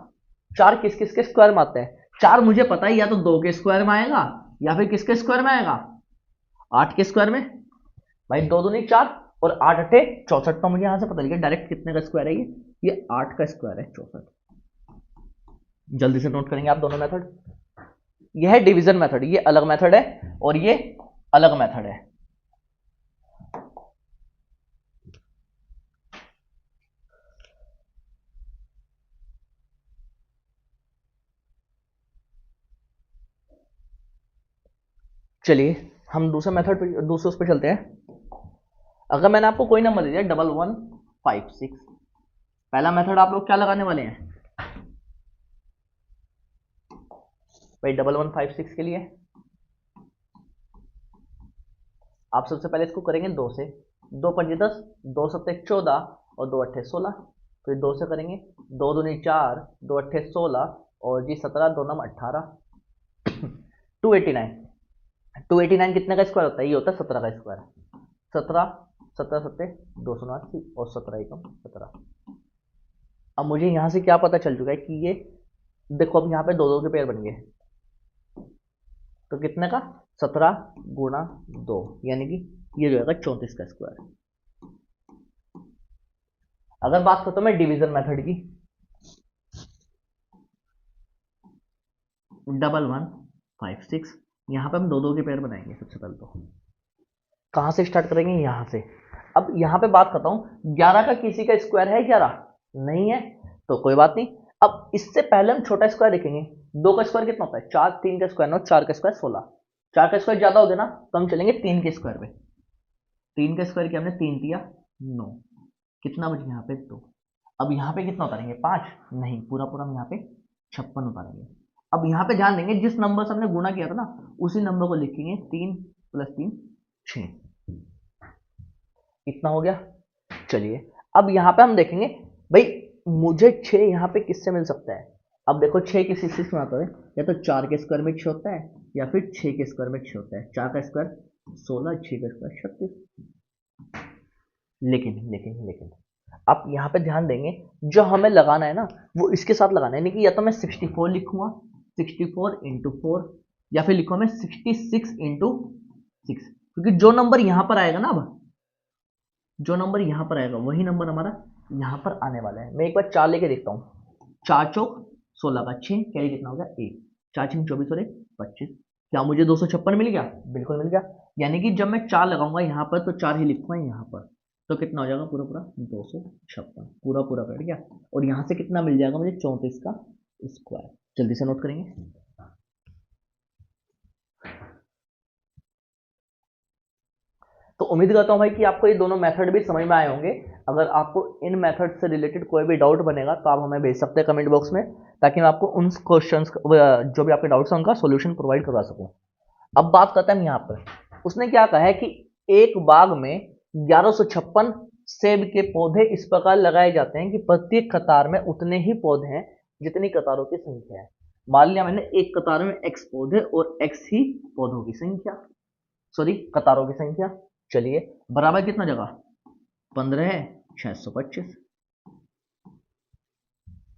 4 किस किस के स्क्वायर में आता है, 4 मुझे पता है या तो 2 के स्क्वायर में आएगा, या फिर किसके स्क्वायर में आएगा 8 के स्क्वायर में। भाई 2 दूनी 4 और 8 अठे 64, तो मुझे यहां से पता लग गया डायरेक्ट कितने का स्क्वायर है ये 8 का स्क्वायर है 64। जल्दी से नोट करेंगे आप दोनों मेथड। यह है डिवीजन मेथड, ये अलग मेथड है और ये अलग मेथड है। चलिए हम दूसरा मेथड पे, दूसरे उस पर चलते हैं। अगर मैंने आपको कोई नंबर दे दिया 1156, पहला मेथड आप लोग क्या लगाने वाले हैं भाई 1156 के लिए। आप सबसे पहले इसको करेंगे 2 से, दो पंजे 10, दो सत्ते 14 और दो अट्ठे 16। तो ये 2 से करेंगे, 2 दूनी 4, दो अट्ठे 16 और जी 17, दो नम 18। 289। 289 कितने का स्क्वायर होता है? ये होता है 17 का स्क्वायर। 17, 17 सत्ते 289 और 17 एकम 17। अब मुझे यहाँ से क्या पता चल चुका है कि ये देखो, अब यहाँ पे दो दो के पेयर बन गए, तो कितने का? 17 गुणा 2, यानी कि ये जो है 34 का स्क्वायर। अगर बात करता हूं मैं डिवीजन मेथड की, 1156, यहां पे हम दो दो के पेयर बनाएंगे। सबसे पहले तो कहां से स्टार्ट करेंगे? यहां से। अब यहां पे बात करता हूं, 11 का किसी का स्क्वायर है? 11 नहीं है, तो कोई बात नहीं। अब इससे पहले हम छोटा स्क्वायर देखेंगे। 2 का स्क्वायर कितना होता है? 4। 3 का स्क्वायर 9, 4 का स्क्वायर 16। 4 का स्क्वायर ज्यादा हो गया ना, तो हम चलेंगे 3 के स्क्वायर पे। 3 का स्क्वायर किया हमने, 3 दिया 9, कितना बच गया यहाँ पे? 2। अब यहाँ पे कितना उतारेंगे? 5 नहीं, पूरा पूरा हम यहाँ पे 56 उतारेंगे। अब यहाँ पे ध्यान देंगे, जिस नंबर से हमने गुणा किया था ना, उसी नंबर को लिखेंगे। 3 + 3 6, इतना हो गया। चलिए अब यहाँ पे हम देखेंगे, भाई मुझे 6 यहाँ पे किससे मिल सकता है? अब देखो 6 किसी से आता है, या तो 4 के स्क्वायर में 6 होता है, या फिर 6 के स्क्वायर में 6 होता है। 4 का स्क्वायर 16, 6 का स्क्वायर 36। लेकिन लेकिन लेकिन आप यहाँ पे ध्यान देंगे, जो हमें लगाना है ना, वो इसके साथ लगाना है। यानी कि या तो मैं 64 लिखूंगा, 64 इंटू 4, या फिर लिखूंगा मैं 66 इंटू 6, क्योंकि जो नंबर यहाँ पर आएगा ना, अब जो नंबर यहाँ पर आएगा वही नंबर हमारा यहाँ पर आने वाला है। मैं एक बार 4 लेके देखता हूँ। 4 चौक 16 का 6, कैरी कितना हो गया? 1। 4 6 24 और 1 25। क्या मुझे 256 मिल गया? बिल्कुल मिल गया। यानी कि जब मैं 4 लगाऊंगा यहाँ पर, तो 4 ही लिखूंगा यहाँ पर, तो कितना हो जाएगा? पूरा पूरा 256, पूरा पूरा बैठ गया। और यहाँ से कितना मिल जाएगा मुझे? 34 का स्क्वायर। जल्दी से नोट करेंगे। तो उम्मीद करता हूँ भाई कि आपको ये दोनों मेथड भी समझ में आए होंगे। अगर आपको इन मेथड से रिलेटेड कोई भी डाउट बनेगा तो आप हमें भेज सकते हैं कमेंट बॉक्स में, ताकि मैं आपको उन क्वेश्चंस जो भी आपके डाउट्स हैं उनका सॉल्यूशन प्रोवाइड करवा सकूं। अब बात करते हैं यहाँ पर, उसने क्या कहा है कि एक बाग में 1156 सेब के पौधे इस प्रकार लगाए जाते हैं कि प्रत्येक कतार में उतने ही पौधे हैं जितनी कतारों की संख्या है। मान लिया मैंने एक कतार में x पौधे और x ही पौधों की संख्या, सॉरी कतारों की संख्या। चलिए बराबर कितना जगह? 15 है 625।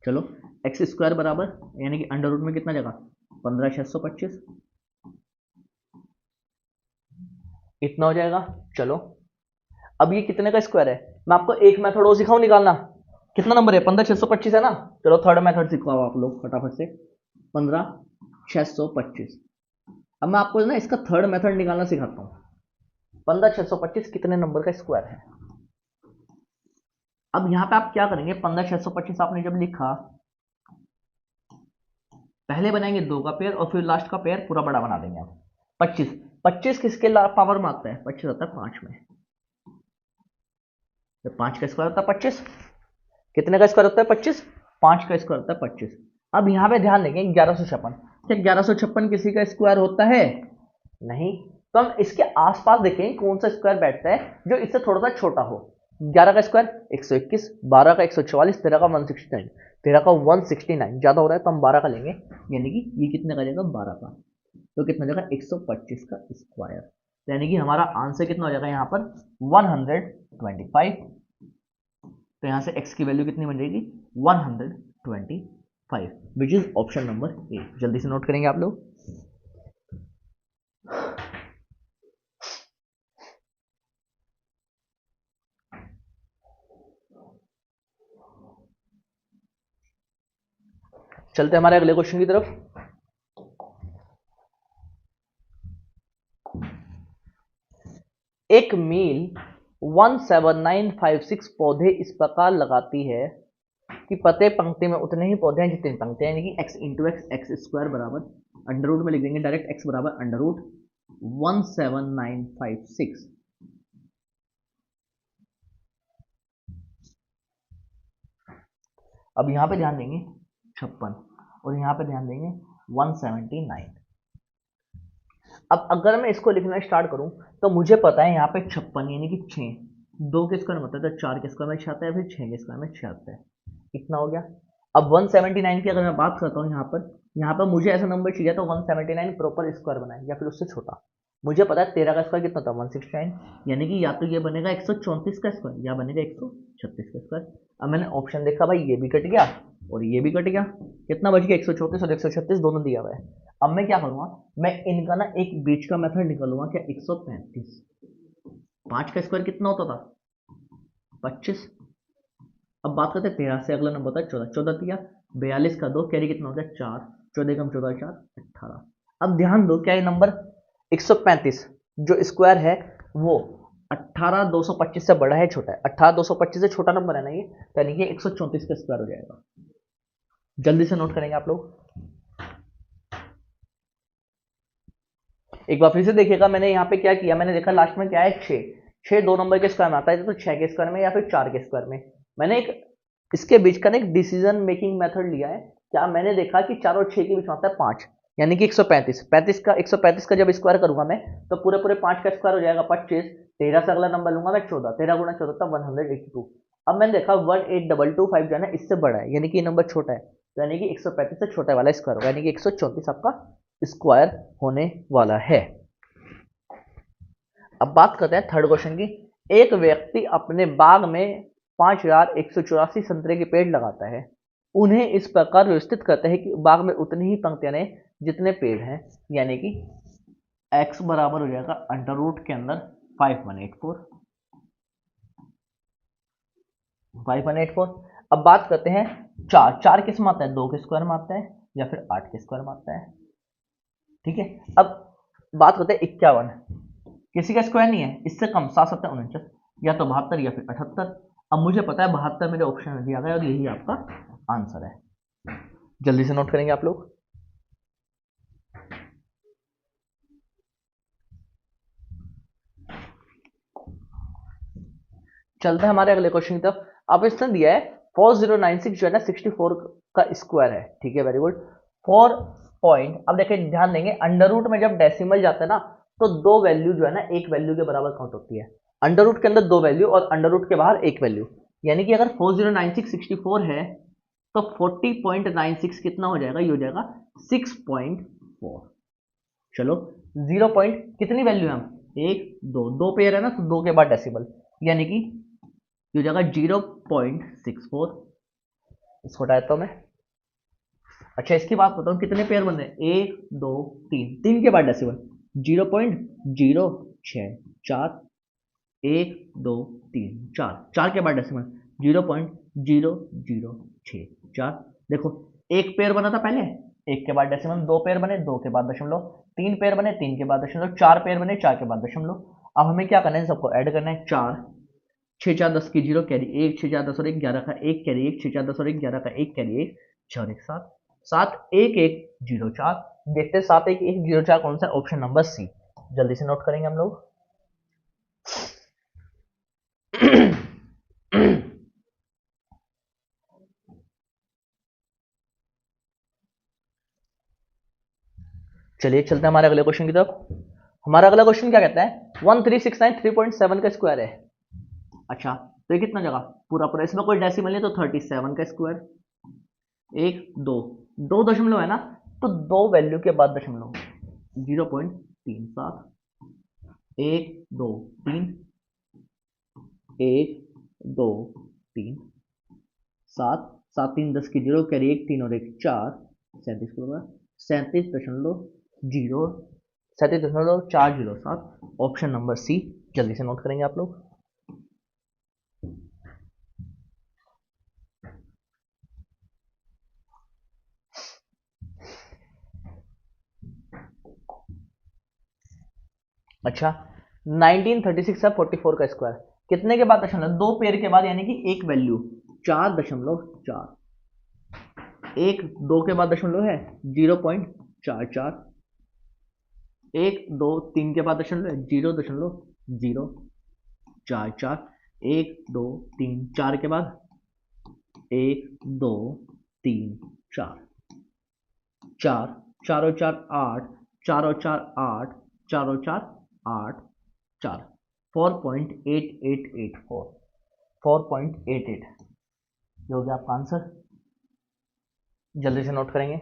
चलो एक्स स्क्वायर बराबर, यानी कि अंडर रूट में कितना जगह? 15 625, इतना हो जाएगा। चलो अब ये कितने का स्क्वायर है? मैं आपको एक मेथड और सिखाऊं निकालना। कितना नंबर है? 15 625 है ना। चलो थर्ड मेथड सिखाओ आप लोग फटाफट से। 15 625। अब मैं आपको ना इसका थर्ड मेथड निकालना सिखाता हूँ। 15 625 कितने नंबर का स्क्वायर है? अब यहाँ पे आप क्या करेंगे? 15 625 आपने जब लिखा, पहले बनाएंगे 2 का पेयर और फिर लास्ट का पेयर पूरा बड़ा बना देंगे आप। 25 25 किसके पावर में आता है? 25 आता है 5 में। तो 5 का स्क्वायर होता है 25। कितने का स्क्वायर होता है? 25। 5 का स्क्वायर होता है 25। अब यहाँ पे ध्यान देंगे 1156, क्या 1156 किसी का स्क्वायर होता है? नहीं। तो हम इसके आसपास देखें कौन सा स्क्वायर बैठता है जो इससे थोड़ा सा छोटा हो। 11 का स्क्वायर 121, 12 का 144, 13 का 169, 13 का 169 ज्यादा हो रहा है तो हम 12 का लेंगे, यानी कि ये कितने का जाएगा? 12 का। तो कितना जाएगा? 125 का स्क्वायर। यानी कि हमारा आंसर कितना हो जाएगा यहाँ पर? 125। तो यहाँ से x की वैल्यू कितनी बन जाएगी? 125, विच इज ऑप्शन नंबर ए। जल्दी से नोट करेंगे आप लोग। चलते हमारे अगले क्वेश्चन की तरफ। एक मील 17956 पौधे इस प्रकार लगाती है कि प्रत्येक पंक्ति में उतने ही पौधे हैं जितनी पंक्तियां, यानी कि x into x, x square बराबर अंडर रूट में लिख देंगे डायरेक्ट, x बराबर अंडर रूट 17956। अब यहां पे ध्यान देंगे 56 और यहां पे ध्यान देंगे 179। अब अगर मैं इसको लिखना स्टार्ट करूं तो मुझे पता है यहाँ पे 56 यानी कि 6, 2 के स्क्वायर में होता है तो 4 के स्क्वायर में 6 आता है, फिर 6 के स्क्वायर में 6 आता है। इतना हो गया। अब 179 की अगर मैं बात करता हूँ यहाँ पर मुझे ऐसा नंबर चाहिए तो 179 प्रॉपर स्क्वायर बनाए या फिर उससे छोटा। मुझे पता है 13 का स्क्वायर कितना था 169, यानी कि या तो ये बनेगा 134 का स्क्वायर या बनेगा 136 का स्क्वायर। अब मैंने ऑप्शन देखा भाई ये भी कट गया और ये भी कट गया, कितना बच गया 134 और 136 दोनों दिया हुआ है। अब मैं क्या करूँगा, मैं इनका ना एक बीच का मेथड निकालूंगा, क्या 135, 5 का स्क्वायर कितना होता था 25। अब बात करते हैं 13 से, अगला नंबर था 14, 14 दिया 42 का 2 कैरी कितना हो गया 4, 14 कम 14 4 18। अब ध्यान दो क्या ये नंबर 135 जो स्क्वायर है वो 18,225 से बड़ा है छोटा है, 18,225 से छोटा नंबर है ना ये, तो यानी कि 134 का स्क्वायर हो जाएगा। जल्दी से नोट करेंगे आप लोग। एक बार फिर से देखिएगा, मैंने यहाँ पे क्या किया, मैंने देखा लास्ट में क्या है 6, 6 दो नंबर के स्क्वायर में आता है तो 6 के स्क्वायर में या फिर 4 के स्क्वायर में। मैंने एक इसके बीच का एक डिसीजन मेकिंग मेथड लिया है। क्या मैंने देखा कि 4 और 6 के बीच में आता है 5, यानी कि 135, 135 का जब स्क्वायर करूंगा मैं तो पूरे पूरे 5 का स्क्वायर हो जाएगा 25। 13 से अगला नंबर लूंगा मैं 14, 13 गुना 14 था 182। अब मैंने देखा 18225 जो है ना इससे बड़ा है, यानी कि ये नंबर छोटा है, तो यानी कि 135 से छोटा वाला स्क्वायर होगा, यानी कि 134 आपका स्क्वायर होने वाला है। अब बात करते हैं थर्ड क्वेश्चन की। एक व्यक्ति अपने बाग में 5,184 संतरे के पेड़ लगाता है, उन्हें इस प्रकार व्यवस्थित करते हैं कि बाग में उतनी ही पंक्तियां रहें जितने पेड़ हैं, यानी कि x बराबर हो जाएगा अंडर रूट के अंदर 5184। अब बात करते हैं 4, 4 किस में आता है 2 के स्क्वायर में आता है या फिर 8 के स्क्वायर में आता है, ठीक है। अब बात करते हैं 51, किसी का स्क्वायर नहीं है, इससे कम 7 7 49, या तो 72 या फिर 78। अब मुझे पता है 72 मेरे ऑप्शन में दिया गया और यही आपका आंसर है। जल्दी से नोट करेंगे आप लोग। चलते हैं हमारे अगले क्वेश्चन की तरफ। अब इसने दिया है 4096 जो है ना 64 का स्क्वायर है, ठीक है, वेरी गुड। 4 पॉइंट, अब देखिए ध्यान देंगे अंडर रूट में जब डेसिमल जाता है ना तो दो वैल्यू जो है ना एक वैल्यू के बराबर काउंट होती है। अंडर रूट के अंदर दो वैल्यू और अंडर रूट के बाहर एक वैल्यू, यानी कि अगर 4096 64 है तो 40.96 कितना हो जाएगा, ये हो जाएगा 6.4। चलो 0 पॉइंट कितनी वैल्यू है, हम एक दो, दो पेयर है ना तो दो के बाद डेसिमल, यानी कि ये हो जाएगा 0.64। इसको हटाता हूं मैं। अच्छा इसकी बात करता हूँ कितने पेयर बन रहे हैं, 1 2 3, 3 के बाद डेसिमल 0.06 1 2 3 4, 4 के बाद डेसिमल 0.0064। देखो एक पेयर बना था पहले, एक के बाद डेसिमल, दो पेयर बने दो के बाद दशमलव, तीन पेयर बने तीन के बाद दशमलव, चार पेयर बने चार के बाद दशमलव। अब हमें क्या करना है, सबको ऐड करना है। 4 6 4 10 की 0 कैरी 1, 6 4 10 और 1 11 का 1 कैरी 1, 6 4 10 और 1 11 का 1 कैरी 1, 6 और 1 7, 7 1 1 0 4। देखते हैं 7 1 1 0 4 कौन सा, ऑप्शन नंबर सी। जल्दी से नोट करेंगे हम लोग। चलिए चलते हैं हमारे अगले क्वेश्चन की तरफ। हमारा अगला क्वेश्चन क्या कहता है, 1369 3.7 का स्क्वायर है। अच्छा तो ये कितना जगह पूरा पूरा, इसमें कोई डेसिमल नहीं तो 37 का स्क्वायर, एक दो, दो दशमलव है ना तो दो वैल्यू के बाद दशमलव, 0.37, 1 2 3, 1 2 3, 7 7 3 10 की 0 कैरी 1 3 और 1 4, 37 को होगा 37.0 37.407, ऑप्शन नंबर सी। जल्दी से नोट करेंगे आप लोग। अच्छा 1936 है 44 का स्क्वायर, कितने के बाद दशमलव, दो पेयर के बाद, यानी कि एक वैल्यू 4.4, एक दो के बाद दशमलव है 0.44, एक दो तीन के बाद दशमलव है 0.044, एक दो तीन चार के बाद 1 2 3 4, 4 4 और 4 8, 4 और 4 8, 4 और 4 8 4, 4.8884, 4.88 ये हो गया आपका आंसर। जल्दी से नोट करेंगे।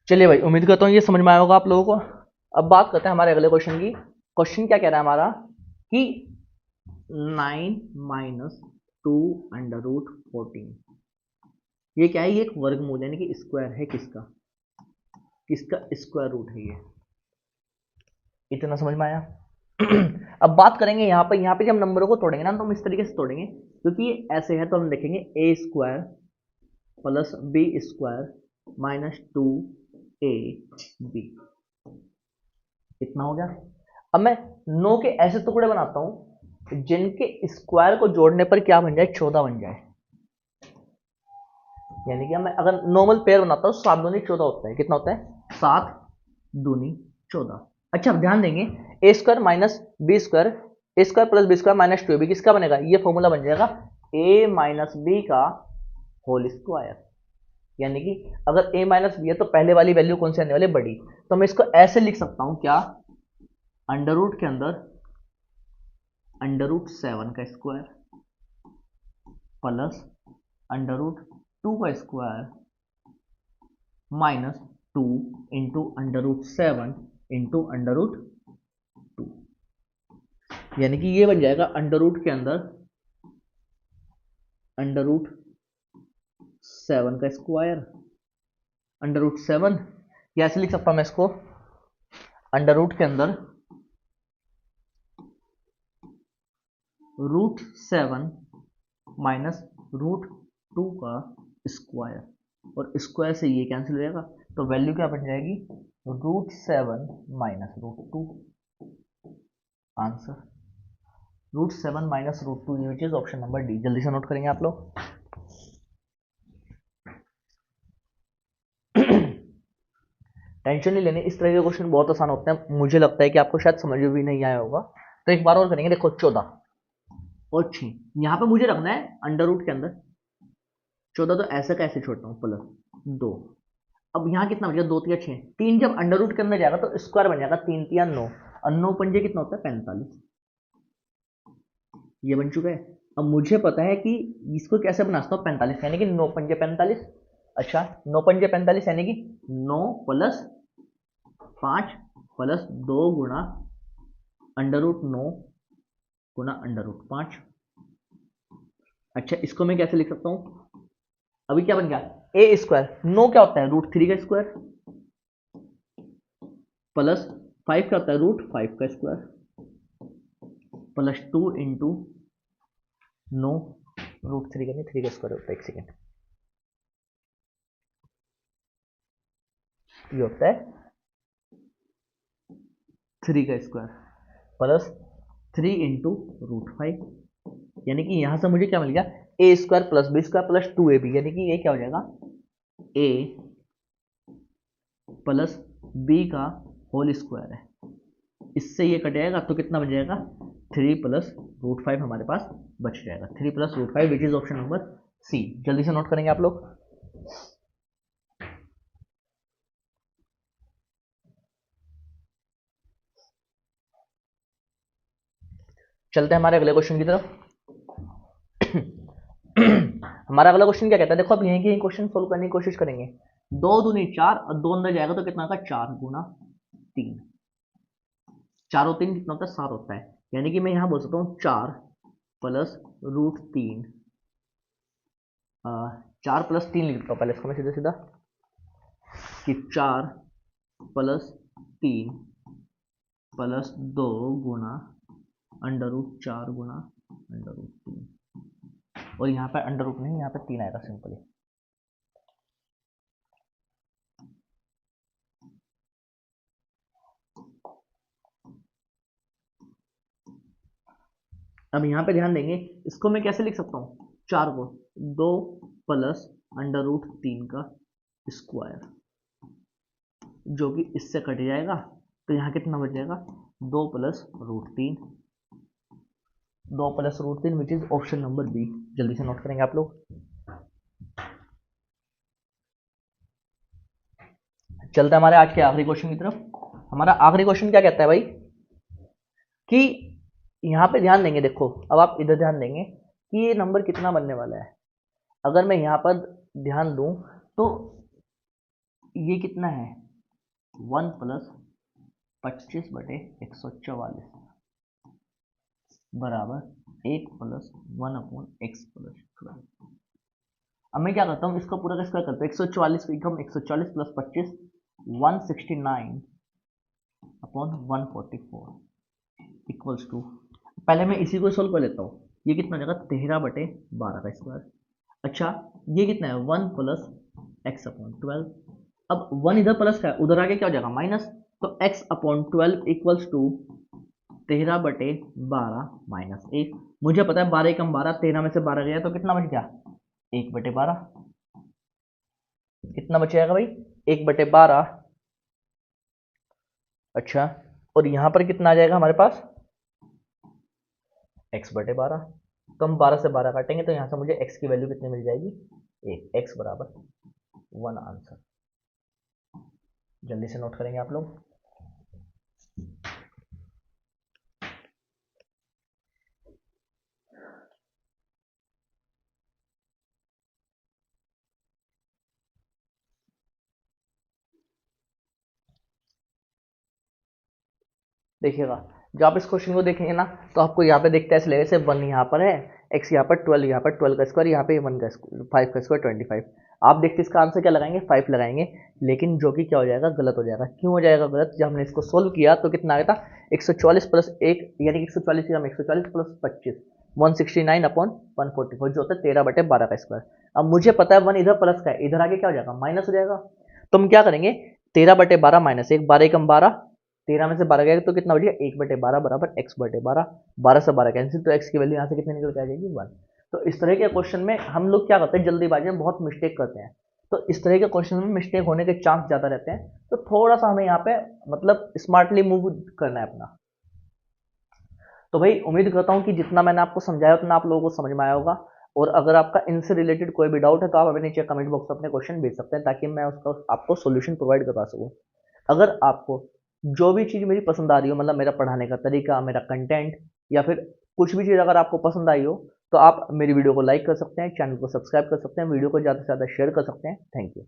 चलिए भाई, उम्मीद करता हूँ ये समझ में आया होगा आप लोगों को। अब बात करते हैं हमारे अगले क्वेश्चन की। क्वेश्चन क्या कह रहा है हमारा कि 9 माइनस 2 अंडर रूट 14, ये क्या है, ये एक वर्गमूल यानी कि स्क्वायर है किसका, किसका स्क्वायर रूट है ये। इतना समझ में आया। अब बात करेंगे यहाँ पे जब नंबरों को तोड़ेंगे ना तो हम इस तरीके से तोड़ेंगे, क्योंकि ये ऐसे है तो हम देखेंगे A square plus B square minus 2 AB, इतना हो गया। अब मैं 9 के ऐसे टुकड़े बनाता हूं जिनके स्क्वायर को जोड़ने पर क्या बन जाए, 14 बन जाए। यानी कि मैं अगर नॉर्मल पेयर बनाता हूं 7 दूनी 14 होता है, कितना होता है, 7 दूनी 14। अच्छा, अब ध्यान देंगे, A square minus B square, A square plus B square minus 2AB किसका बनेगा, ये फॉर्मूला बन जाएगा ए माइनस बी का होल स्क्वायर। यानी कि अगर a माइनस बी है तो पहले वाली वैल्यू कौन सी आने वाली, बड़ी। तो मैं इसको ऐसे लिख सकता हूं क्या, अंडर रूट के अंदर अंडर रूट 7 का स्क्वायर प्लस अंडर रूट 2 का square minus 2 into under root 7 into under root 2। यानी कि ये बन जाएगा अंडर रूट के अंदर अंडर रूट 7 का स्क्वायर अंडर रूट 7, या ऐसे लिख सकता हूं मैं इसको, अंडर रूट के अंदर रूट 7 माइनस रूट 2 का स्क्वायर, और स्क्वायर से ये कैंसिल हो जाएगा, तो वैल्यू क्या बन जाएगी, root 7 minus root 2। Answer root 7 minus root 2, which is option number D. जल्दी से नोट करेंगे आप लोग। टेंशन नहीं लेनी, इस तरह के क्वेश्चन बहुत आसान होते हैं, मुझे लगता है कि आपको शायद समझ में भी नहीं आया होगा। तो एक बार और करेंगे। देखो 14 और 6, यहाँ पे मुझे रखना है अंडर रूट के अंदर 14, तो ऐसे का ऐसे छोड़ता हूँ प्लस 2। अब यहाँ कितना बचेगा, 2 3 6, 3 जब अंडर रूट के अंदर जाएगा तो स्क्वायर बन जाएगा, 3 3 9, और 9 पंजे कितना होता है, 45। ये बन चुका है। अब मुझे पता है कि इसको कैसे बना सकता हूँ, 45 यानी कि 9 पंजे 45। अच्छा, 9 पंजे 45 यानी कि 9 प्लस 5 प्लस 2 गुणा अंडर रूट 9 गुणा अंडर रूट 5। अच्छा, इसको मैं कैसे लिख सकता हूँ, अभी क्या बन गया, ए स्क्वायर, 9 क्या होता है, रूट 3 का स्क्वायर प्लस 5 क्या होता है, रूट 5 का स्क्वायर प्लस 2 इंटू 9 रूट 3 का नहीं, 3 का स्क्वायर होता है, एक सेकेंड, ये होता है 3 का स्क्वायर प्लस 3 इंटू रूट 5। यानी कि यहां से मुझे क्या मिल गया, A square plus B square plus 2AB, यानी कि ये क्या हो जाएगा, ए प्लस बी का होल स्क्वायर है। इससे ये कट जाएगा तो कितना बच जाएगा, 3 प्लस रूट 5 हमारे पास बच जाएगा, 3 plus root 5, which is option number C. जल्दी से नोट करेंगे आप लोग। चलते हैं हमारे अगले क्वेश्चन की तरफ। हमारा अगला क्वेश्चन क्या कहता है, देखो अब यहीं के क्वेश्चन सोल्व करने की कोशिश करेंगे। 2 दूनी 4 और 2 अंदर जाएगा तो कितना होगा, 4 गुना 3, 4 और 3 कितना होता है, 7 होता है। यानी कि मैं यहां बोल सकता हूँ 4 प्लस रूट 3, 4 प्लस 3 लिख देता हूँ पहले इसको मैं सीधा सीधा, कि 4 प्लस 3 प्लस 2 गुना अंडर रूट 4 गुना अंडर रूट 3, और यहाँ पे अंडर रूट नहीं, यहाँ पे 3 आएगा सिंपली। अब यहाँ पे ध्यान देंगे, इसको मैं कैसे लिख सकता हूँ, 4 को 2 प्लस अंडर रूट 3 का स्क्वायर, जो कि इससे कट जाएगा, तो यहाँ कितना बच जाएगा, 2 plus root 3 2 plus root 3 which is option number B. जल्दी से नोट करेंगे आप लोग। चलते हमारे आज के आखिरी क्वेश्चन की तरफ। हमारा आखिरी क्वेश्चन क्या कहता है भाई कि यहाँ पे ध्यान देंगे, देखो अब आप इधर ध्यान देंगे कि ये नंबर कितना बनने वाला है। अगर मैं यहाँ पर ध्यान दूं तो ये कितना है, 1 प्लस 25/144 बराबर 1 प्लस 1/x+12। अब मैं क्या करता हूँ, इसका पूरा का स्क्वायर करता हूँ। 144 को हम 144 प्लस 25 169/144 इक्वल्स टू, पहले मैं इसी को सोल्व कर लेता हूँ। ये कितना हो जाएगा, 13/12 का स्क्वायर। अच्छा ये कितना है, 1 प्लस x/12। अब 1 इधर प्लस का है, उधर आगे क्या हो जाएगा माइनस, तो x/12 इक्वल्स टू 13/12 माइनस 1। मुझे पता है 12 एकम 12, 13 में से 12 गया तो कितना बच गया, 1/12। कितना बच जाएगा भाई, 1/12। अच्छा और यहां पर कितना आ जाएगा हमारे पास, x/12। तो हम 12 से 12 काटेंगे तो यहां से मुझे x की वैल्यू कितनी मिल जाएगी, 1। x बराबर 1 आंसर। जल्दी से नोट करेंगे आप लोग। देखिएगा जब आप इस क्वेश्चन को देखेंगे ना तो आपको यहाँ पे देखते हैं ऐसे 1 यहाँ पर है, x यहाँ पर 12, यहाँ पर 12 का स्क्वायर, यहाँ पे 1 का स्क्वायर, 5 का स्क्वायर 25। आप देखते इसका आंसर क्या लगाएंगे, 5 लगाएंगे। लेकिन जो कि क्या हो जाएगा, गलत हो जाएगा। क्यों हो जाएगा गलत, जब हमने इसको सोल्व किया तो कितना आया था, 144 प्लस 1 यानी 144 ग्राम, 144 प्लस 25 169/144 जो होता है 13/12 का स्क्वायर। अब मुझे पता है 1 इधर प्लस का है, इधर आगे क्या हो जाएगा, माइनस हो जाएगा। तो हम क्या करेंगे, 13/12 माइनस 1, 12 एकम 12, 13 में से 12 गया तो कितना बचेगा, 1/12 बराबर x/12। 12 से 12 कैंसिल, तो x की वैल्यू यहाँ से कितनी निकल के आ जाएगी, 1। तो इस तरह के क्वेश्चन में हम लोग क्या करते हैं, जल्दीबाजी में बहुत मिस्टेक करते हैं। तो इस तरह के क्वेश्चन में मिस्टेक होने के चांस ज़्यादा रहते हैं। तो थोड़ा सा हमें यहाँ पे मतलब स्मार्टली मूव करना है अपना। तो भाई उम्मीद करता हूँ कि जितना मैंने आपको समझाया उतना आप लोगों को समझ में आया होगा। और अगर आपका इनसे रिलेटेड कोई भी डाउट है तो आप अपने नीचे कमेंट बॉक्स में अपने क्वेश्चन भेज सकते हैं ताकि मैं उसका आपको सोल्यूशन प्रोवाइड करवा सकूँ। अगर आपको जो भी चीज़ मेरी पसंद आ रही हो, मतलब मेरा पढ़ाने का तरीका, मेरा कंटेंट या फिर कुछ भी चीज़ अगर आपको पसंद आई हो तो आप मेरी वीडियो को लाइक कर सकते हैं, चैनल को सब्सक्राइब कर सकते हैं, वीडियो को ज़्यादा से ज़्यादा शेयर कर सकते हैं। Thank you.